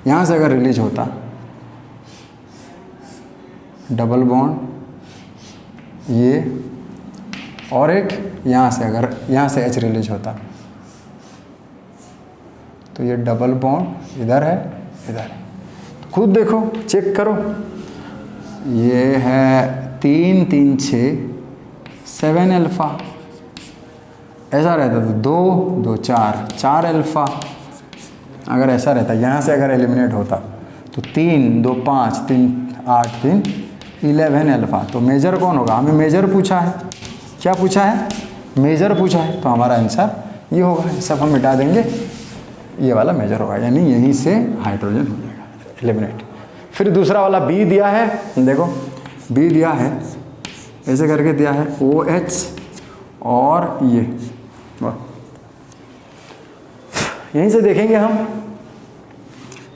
A: यहाँ से अगर रिलीज होता डबल बॉन्ड ये, और एक यहाँ से अगर यहाँ से H रिलीज होता तो ये डबल बॉन्ड इधर है इधर है, तो खुद देखो चेक करो, ये है 3 3 6 7 अल्फा, ऐसा रहता तो 2 2 4 4 अल्फा। अगर ऐसा रहता यहाँ से अगर एलिमिनेट होता तो 3 2 5 3 8 3 11 अल्फा। तो मेजर कौन होगा, हमें मेजर पूछा है, क्या पूछा है, मेजर पूछा है, तो हमारा आंसर ये होगा। सब हम मिटा देंगे, ये वाला मेजर होगा, यानी यहीं से हाइड्रोजन हो जाएगा एलिमिनेट। फिर दूसरा वाला बी दिया है, देखो बी दिया है ऐसे करके दिया है OH और ये, यहीं से देखेंगे हम,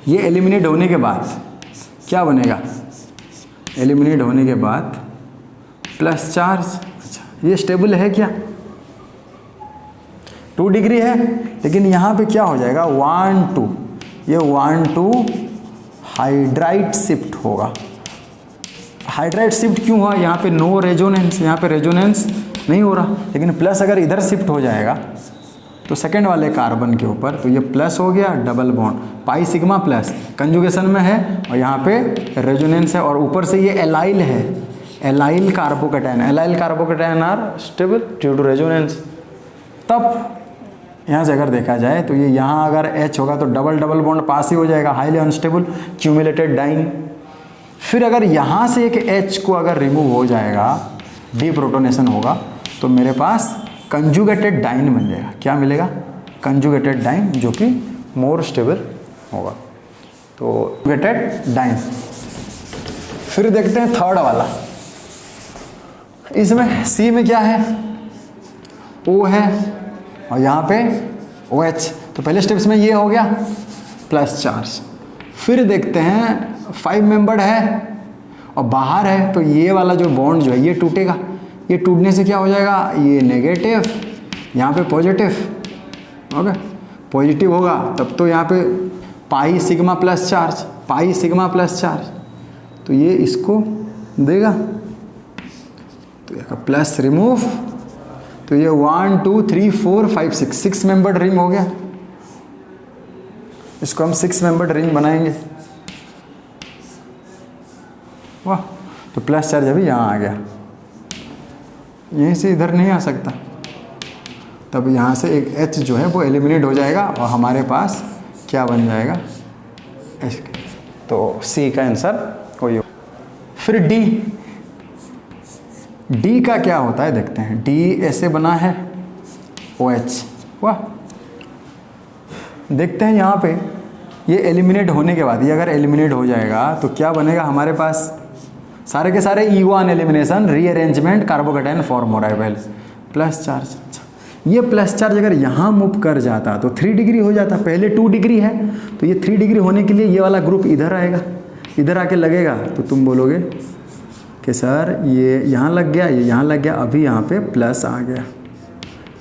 A: ये एलिमिनेट होने के बाद क्या बनेगा, एलिमिनेट होने के बाद प्लस चार्ज। अच्छा ये स्टेबल है क्या, 2 डिग्री है, लेकिन यहाँ पे क्या हो जाएगा 1 2, ये 1 2 हाइड्राइड शिफ्ट होगा। हाइड्राइड शिफ्ट क्यों हुआ, यहाँ पे नो रेजोनेंस, यहाँ पे रेजोनेंस नहीं हो रहा, लेकिन प्लस अगर इधर शिफ्ट हो जाएगा तो सेकेंड वाले कार्बन के ऊपर, तो ये प्लस हो गया, double bond, pi sigma plus conjugation में है और यहाँ पे रेजोनेंस है, और ऊपर से ये एलाइल है, allyl carbocation, allyl carbocation are stable due to resonance. तब यहाँ से अगर देखा जाए तो ये यहाँ अगर H होगा तो डबल डबल बॉन्ड पास ही हो जाएगा, हाईली अनस्टेबल क्यूमुलेटेड डाइन। फिर अगर यहाँ से एक H को अगर रिमूव हो जाएगा, डीप्रोटोनेशन होगा, तो मेरे पास कंजुगेटेड डाइन बन जाएगा। क्या मिलेगा, कंजुगेटेड डाइन, जो कि मोर स्टेबल होगा। तो कंजुगेटेड डाइन। फिर देखते हैं थर्ड वाला, इसमें C में क्या है, O है और यहाँ पे OH। तो पहले स्टेप्स में ये हो गया प्लस चार्ज। फिर देखते हैं 5 मेंबर्ड है और बाहर है, तो ये वाला जो बॉन्ड जो है ये टूटेगा। ये टूटने से क्या हो जाएगा, ये नेगेटिव, यहाँ पे पॉजिटिव, ओके पॉजिटिव होगा तब तो यहाँ पे pi sigma plus charge, pi sigma plus charge, तो ये इसको देगा, तो प्लस रिमूव, तो ये 1 2 3 4 5 6 मेंबर्ड रिंग हो गया। इसको हम 6 मेंबर्ड रिंग बनाएंगे। वाह, तो प्लस चार्ज अभी यहाँ आ गया, यहीं से इधर नहीं आ सकता, तब यहाँ से एक H जो है वो एलिमिनेट हो जाएगा और हमारे पास क्या बन जाएगा H। तो C का आंसर वही हो। फिर D का क्या होता है देखते हैं। D ऐसे बना है OH, वाह, देखते हैं यहाँ पे ये एलिमिनेट होने के बाद, ये अगर एलिमिनेट हो जाएगा तो क्या बनेगा हमारे पास, सारे के सारे E1 elimination, rearrangement, carbocation form हो रहा है पहले, प्लस चार्ज। ये प्लस चार्ज अगर यहाँ मूव कर जाता तो 3 डिग्री हो जाता, पहले 2 डिग्री है, तो ये 3 डिग्री होने के लिए ये वाला ग्रुप इधर आएगा, इधर आके लगेगा, तो तुम बोलोगे कि सर ये यहाँ लग गया, ये यहाँ लग गया, अभी यहाँ पे प्लस आ गया।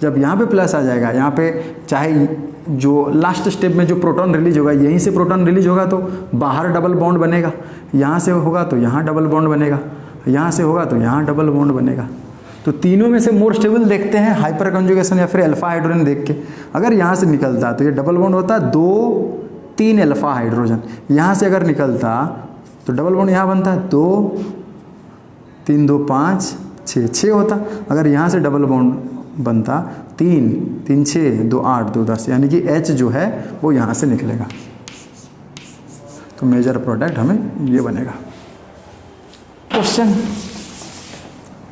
A: जब यहाँ पे प्लस आ जाएगा, यहाँ पे चाहे जो लास्ट स्टेप में जो प्रोटॉन रिलीज होगा, यहीं से प्रोटॉन रिलीज होगा तो बाहर डबल बॉन्ड बनेगा, यहाँ से होगा तो यहाँ डबल बॉन्ड बनेगा, यहाँ से होगा तो यहाँ डबल बॉन्ड बनेगा। तो तीनों में से मोर स्टेबल देखते हैं हाइपर कंजुगेशन या फिर अल्फा हाइड्रोजन देख के। अगर यहाँ से निकलता तो ये डबल बॉन्ड होता 2 3 अल्फा हाइड्रोजन, यहाँ से अगर निकलता तो डबल बॉन्ड यहाँ बनता 2 3 2 5 6 होता। अगर यहाँ से डबल बॉन्ड बनता 3 3 6 2 8 2 10, यानी कि H जो है वो यहाँ से निकलेगा। तो मेजर प्रोडक्ट हमें ये बनेगा। क्वेश्चन,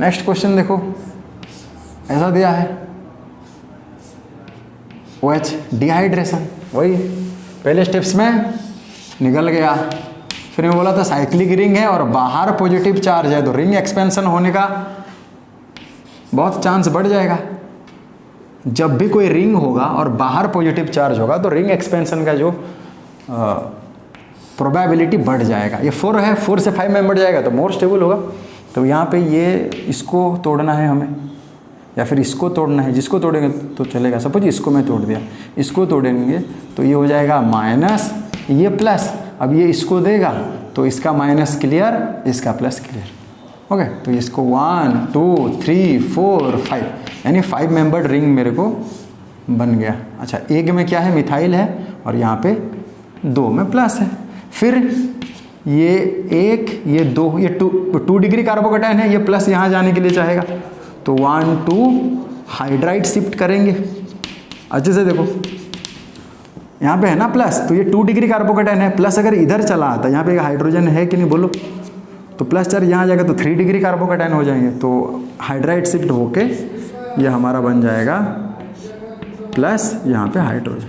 A: नेक्स्ट क्वेश्चन देखो, ऐसा दिया है OH डिहाइड्रेशन, वही पहले स्टेप्स में निकल गया। फिर मैं बोला था साइक्लिक रिंग है और बाहर पॉजिटिव चार्ज है, तो रिंग एक्सपेंशन होने का बहुत चांस बढ़ जाएगा। जब भी कोई रिंग होगा और बाहर पॉजिटिव चार्ज होगा तो रिंग एक्सपेंशन का जो प्रोबेबिलिटी बढ़ जाएगा। ये 4 है, 4 से 5 में बढ़ जाएगा तो मोर स्टेबल होगा। तो यहाँ पे ये इसको तोड़ना है हमें या फिर इसको तोड़ना है, जिसको तोड़ेंगे तो चलेगा। सपोज इसको मैं तोड़ दिया, इसको तोड़ेंगे तो ये हो जाएगा माइनस, ये प्लस, अब ये इसको देगा तो इसका माइनस क्लियर, इसका प्लस क्लियर। ओके, तो इसको 1 2 3 4 5, यानी 5 मेंबर्ड रिंग मेरे को बन गया। अच्छा, एक में क्या है, मिथाइल है और यहाँ पे 2 में प्लस है। फिर ये 1 ये 2, ये 2 डिग्री कार्बोकैटायन है, ये प्लस यहाँ जाने के लिए चाहेगा तो 1 2 हाइड्राइड शिफ्ट करेंगे। अच्छे से देखो, यहाँ पे है ना प्लस, तो ये 2 डिग्री कार्बोकैटायन है, प्लस अगर इधर चला आता, यहाँ पे हाइड्रोजन है कि नहीं बोलो, तो प्लस चार्ज यहाँ जाएगा तो 3 डिग्री कार्बोकैटायन हो जाएंगे। तो हाइड्राइड शिफ्ट होके ये हमारा बन जाएगा प्लस यहाँ पे हाइड्रोजन।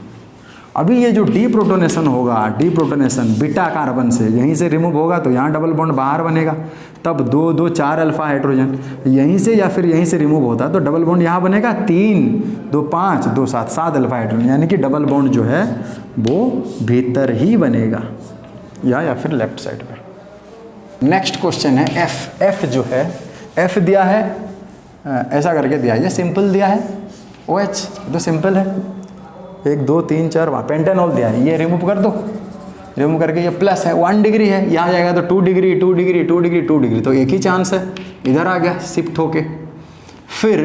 A: अभी ये जो डीप्रोटोनेशन होगा, डीप्रोटोनेशन बीटा कार्बन से यहीं से रिमूव होगा तो यहाँ डबल बॉन्ड बाहर बनेगा, तब 2 2 4 अल्फा हाइड्रोजन यहीं से या फिर यहीं से रिमूव होता तो डबल बॉन्ड यहाँ बनेगा 3 2 5 2 7 अल्फा हाइड्रोजन, यानी कि डबल बॉन्ड जो है वो भीतर ही बनेगा या फिर लेफ्ट साइड पर। नेक्स्ट क्वेश्चन है एफ। एफ जो है, एफ दिया है ऐसा करके दिया है, ये सिंपल दिया है। OH तो सिंपल है, 1 2 3 4 वहाँ पेंटेनॉल दिया है, ये रिमूव कर दो। रिमूव करके ये प्लस है, 1 डिग्री है, यहाँ जाएगा तो 2 डिग्री 2 डिग्री 2 डिग्री 2 डिग्री, तो एक ही चांस है, इधर आ गया शिफ्ट होके। फिर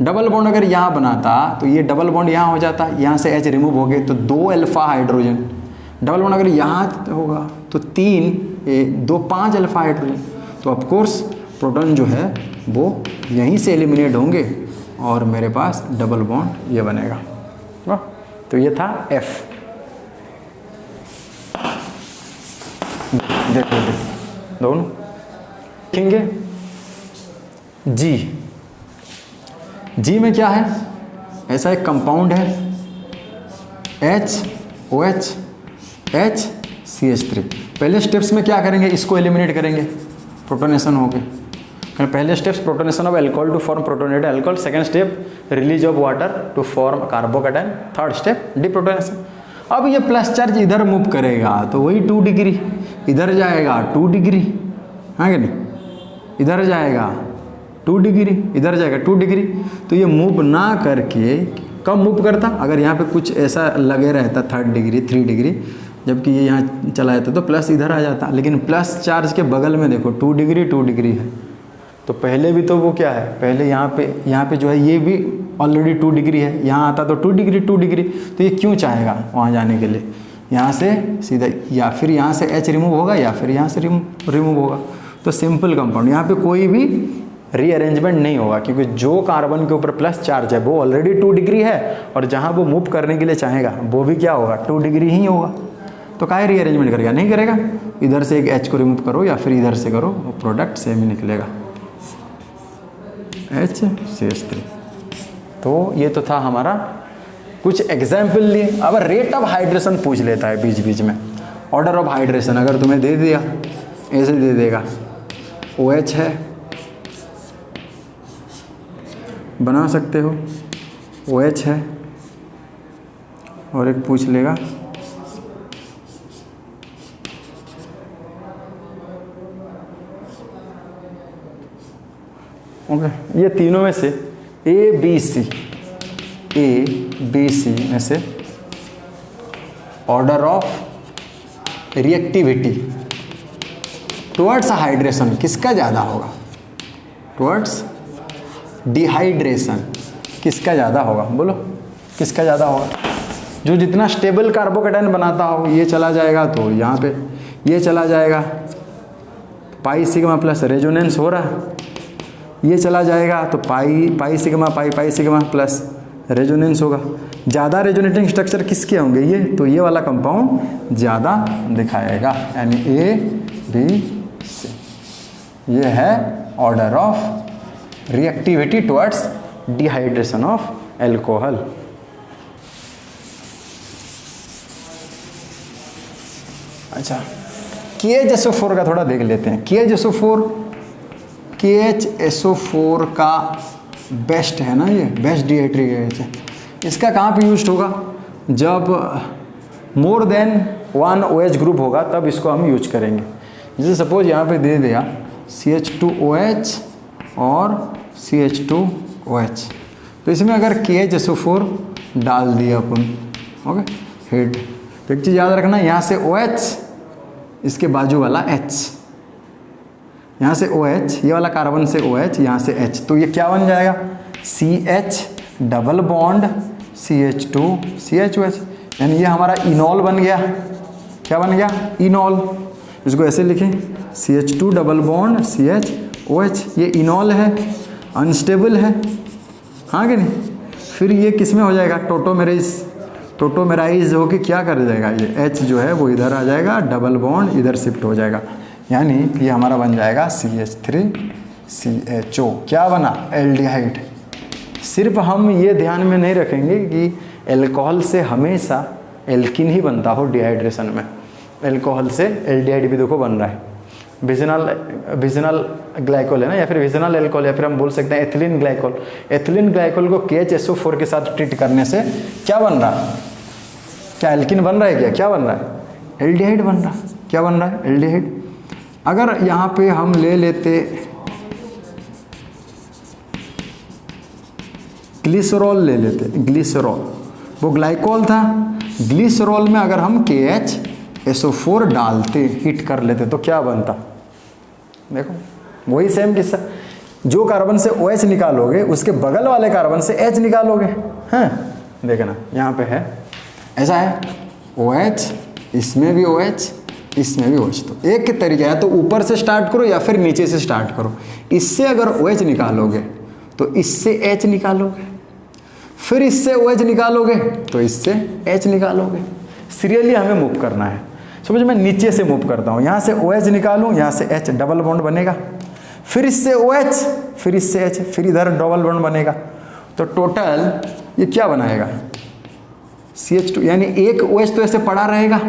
A: डबल बॉन्ड अगर यहाँ बनाता तो ये डबल बॉन्ड यहाँ हो जाता, यहाँ से H रिमूव हो गए तो 2 अल्फा हाइड्रोजन। डबल बॉन्ड अगर यहाँ होगा तो 2 5 अल्फा हाइड्रोजन, तो ऑफकोर्स प्रोटॉन जो है वो यहीं से एलिमिनेट होंगे और मेरे पास डबल बॉन्ड ये बनेगा। तो ये था F। देखो दोनों देखेंगे। जी में क्या है, ऐसा एक कंपाउंड है HOH HCH3। पहले स्टेप्स में क्या करेंगे, इसको एलिमिनेट करेंगे, प्रोटोनेशन हो गए। पहले steps protonation of alcohol to form protonated alcohol, second step release of water to form carbocation, third step deprotonation. अब ये प्लस चार्ज इधर मूव करेगा तो वही 2 डिग्री, इधर जाएगा 2 डिग्री, हाँ कि नहीं, इधर जाएगा 2 डिग्री, इधर जाएगा 2 डिग्री। तो ये मूव ना करके कब मूव करता, अगर यहाँ पे कुछ ऐसा लगे रहता 3 डिग्री 3 डिग्री, जबकि ये यहाँ चला जाता तो प्लस इधर आ जाता। लेकिन प्लस चार्ज के बगल में देखो 2 डिग्री है, तो पहले भी तो वो क्या है, पहले यहाँ पे जो है ये भी ऑलरेडी 2 डिग्री है, यहाँ आता तो 2 डिग्री, तो ये क्यों चाहेगा वहाँ जाने के लिए, यहाँ से सीधा, या फिर यहाँ से H रिमूव होगा या फिर यहाँ से रिमूव होगा। तो सिंपल कंपाउंड, यहाँ पे कोई भी रीअरेंजमेंट नहीं होगा, क्योंकि जो कार्बन के ऊपर प्लस चार्ज है वो ऑलरेडी 2 डिग्री है, और जहाँ वो मूव करने के लिए चाहेगा वो भी क्या होगा, 2 डिग्री ही होगा। तो काहे रीअरेंजमेंट करेगा, नहीं करेगा। इधर से एक H को रिमूव करो या फिर इधर से करो, वो प्रोडक्ट सेम ही निकलेगा, HCH3। तो ये तो था हमारा कुछ एग्जाम्पल लिए। अब रेट ऑफ हाइड्रेशन पूछ लेता है बीच बीच में। ऑर्डर ऑफ हाइड्रेशन अगर तुम्हें दे दिया, ऐसे दे देगा, OH है, बना सकते हो, OH है, और एक पूछ लेगा ओके। ये तीनों में से A B C में से order of reactivity towards hydration किसका ज़्यादा होगा, टुवर्ड्स डिहाइड्रेशन किसका ज़्यादा होगा, बोलो किसका ज़्यादा होगा। जो जितना स्टेबल कार्बोकेटाइन बनाता हो, ये चला जाएगा तो यहाँ पे ये चला जाएगा, पाई सिग्मा प्लस रेजोनेंस हो रहा है, ये चला जाएगा तो पाई सिग्मा प्लस रेजोनेंस होगा। ज़्यादा रेजोनेटिंग स्ट्रक्चर किसके होंगे, ये तो ये वाला कंपाउंड ज़्यादा दिखाएगा, यानी A B C। ये है order of reactivity towards dehydration of alcohol. अच्छा, KHSO4 का थोड़ा देख लेते हैं। KHSO4 का बेस्ट है ना, ये बेस्ट डिहाइड्रेट गैस है। इसका कहाँ पे यूज होगा, जब मोर देन 1 OH ग्रुप होगा तब इसको हम यूज करेंगे। जैसे सपोज यहाँ पे दे दिया CH2OH और CH2OH, तो इसमें अगर KHSO4 डाल दिया अपन, ओके हेड, तो एक चीज़ याद रखना, यहाँ से OH, इसके बाजू वाला H, यहाँ से OH, ये वाला कार्बन से OH, यहाँ से H, तो ये क्या बन जाएगा, CH double bond CH2 CHOH, यानी ये हमारा इनॉल बन गया। क्या बन गया, इनॉल। इसको ऐसे लिखें, CH2 डबल बॉन्ड CHOH, ये इनॉल है, अनस्टेबल है, हाँ कि नहीं। फिर ये किस में हो जाएगा, टोटोमेराइज होके क्या कर जाएगा, ये H जो है वो इधर आ जाएगा, डबल बॉन्ड इधर शिफ्ट हो जाएगा, यानी ये हमारा बन जाएगा CH3CHO। क्या बना, एल्डिहाइड। सिर्फ हम ये ध्यान में नहीं रखेंगे कि एल्कोहल से हमेशा एल्किन ही बनता हो डिहाइड्रेशन में, एल्कोहल से एल्डिहाइड भी देखो बन रहा है। विजनल ग्लाइकोल है ना, या फिर विजनल एल्कोहल, या फिर हम बोल सकते हैं एथिलीन ग्लाइकोल। एथिलीन ग्लाइकोल को KHSO4 के साथ ट्रीट करने से क्या बन रहा है, क्या एल्किन बन रहा है, क्या बन रहा है, एल्डिहाइड बन रहा है। क्या बन रहा है, एल्डिहाइड। अगर यहाँ पे हम ले लेते ग्लिसरॉल, ले लेते ग्लिसरॉल, वो ग्लाइकोल था, ग्लिसरॉल में अगर हम KHSO4 डालते, हीट कर लेते तो क्या बनता? देखो वही सेम किस्सा, जो कार्बन से OH निकालोगे उसके बगल वाले कार्बन से H निकालोगे। हैं देखना यहाँ पे है, ऐसा है OH, इसमें भी OH, इसमें भी OH। तो एक तरीका है, तो ऊपर से स्टार्ट करो या फिर नीचे से स्टार्ट करो। इससे अगर OH निकालोगे तो इससे H निकालोगे, फिर इससे OH निकालोगे तो इससे H निकालोगे। सीरियली हमें मूव करना है। समझ, मैं नीचे से मूव करता हूँ, यहाँ से OH निकालूँ, यहाँ से H, डबल बॉन्ड बनेगा, फिर इससे OH, फिर इससे H, फिर इधर डबल बॉन्ड बनेगा। तो टोटल ये क्या बनाएगा? CH2, यानी एक OH तो ऐसे पड़ा रहेगा,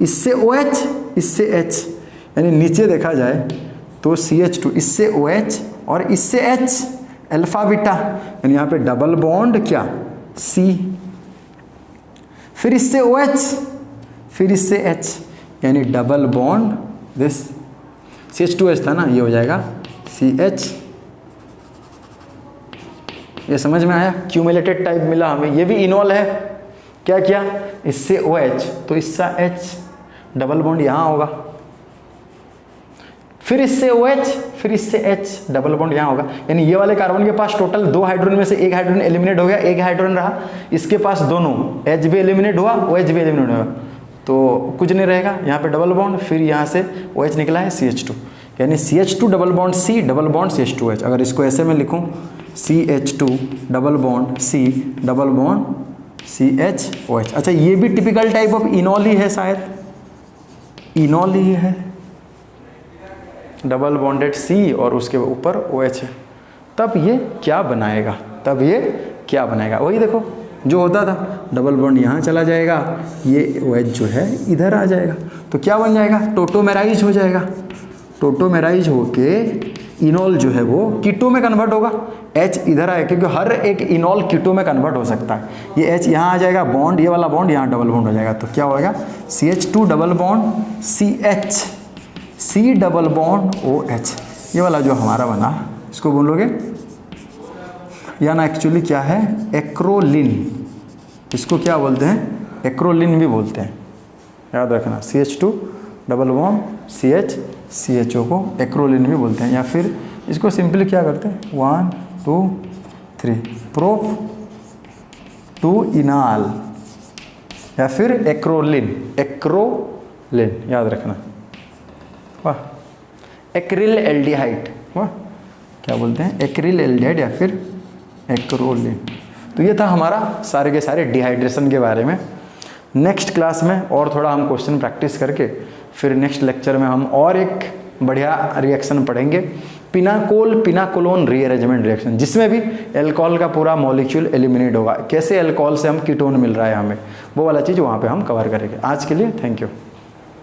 A: इससे OH, इससे H, यानी नीचे देखा जाए तो CH2, इससे OH और इससे H, अल्फा बीटा, यानी यहाँ पे डबल बॉन्ड क्या C, फिर इससे OH, फिर इससे H, यानी डबल बॉन्ड दिस CH2H था ना, ये हो जाएगा CH। ये समझ में आया? क्यूमुलेटेड टाइप मिला हमें। ये भी इनॉल है, क्या क्या, इससे OH तो इसका H, डबल बॉन्ड यहाँ होगा, फिर इससे OH, फिर इससे H, डबल बॉन्ड यहाँ होगा। यानी ये वाले कार्बन के पास टोटल 2 हाइड्रोजन में से एक हाइड्रोजन एलिमिनेट हो गया, एक हाइड्रोजन रहा, इसके पास दोनों, H भी एलिमिनेट हुआ, OH भी एलिमिनेट हुआ, तो कुछ नहीं रहेगा। यहाँ पे डबल बॉन्ड, फिर यहाँ से OH निकला है CH2, यानी CH2 double bond C, double bond CH2H। अगर इसको ऐसे में लिखूँ CH2 double bond C, double bond CHOH। अच्छा, ये भी टिपिकल टाइप ऑफ इनॉल ही है, शायद इनॉल ही है, डबल बॉन्डेड C और उसके ऊपर OH है। तब ये क्या बनाएगा? तब ये क्या बनाएगा? वही देखो जो होता था, डबल बॉन्ड यहाँ चला जाएगा, ये OH जो है इधर आ जाएगा, तो क्या बन जाएगा? टोटोमेराइज हो जाएगा। टोटोमेराइज होके इनॉल जो है वो कीटो में कन्वर्ट होगा। H इधर आए, क्योंकि हर एक इनॉल कीटो में कन्वर्ट हो सकता है। ये H यहाँ आ जाएगा, बॉन्ड, ये वाला बॉन्ड यहाँ डबल बॉन्ड हो जाएगा, तो क्या होगा? CH2 double bond CH, C double bond OH। ये वाला जो हमारा बना, इसको बोलोगे या ना, एक्चुअली क्या है? एक्रोलिन। इसको क्या बोलते हैं? एक्रोलिन भी बोलते हैं, याद रखना। CH2 double bond CH, CHO को एक्रोलिन भी बोलते हैं। या फिर इसको सिंपली क्या करते हैं? 1 2 3 प्रोप टू इनाल, या फिर एक्रोलिन, एक्रोलिन याद रखना। वाह, एक्रिल एल्डिहाइड, वाह क्या बोलते हैं? एक्रिल एल्डिहाइड या फिर एक्रोलिन। तो ये था हमारा सारे के सारे डिहाइड्रेशन के बारे में। नेक्स्ट क्लास में और थोड़ा हम क्वेश्चन प्रैक्टिस करके फिर नेक्स्ट लेक्चर में हम और एक बढ़िया रिएक्शन पढ़ेंगे, पिनाकोल पिनाकोलोन रीअरेंजमेंट रिएक्शन, जिसमें भी अल्कोहल का पूरा मॉलिक्यूल एलिमिनेट होगा। कैसे अल्कोहल से हम कीटोन मिल रहा है हमें, वो वाला चीज़ वहाँ पे हम कवर करेंगे। आज के लिए थैंक यू।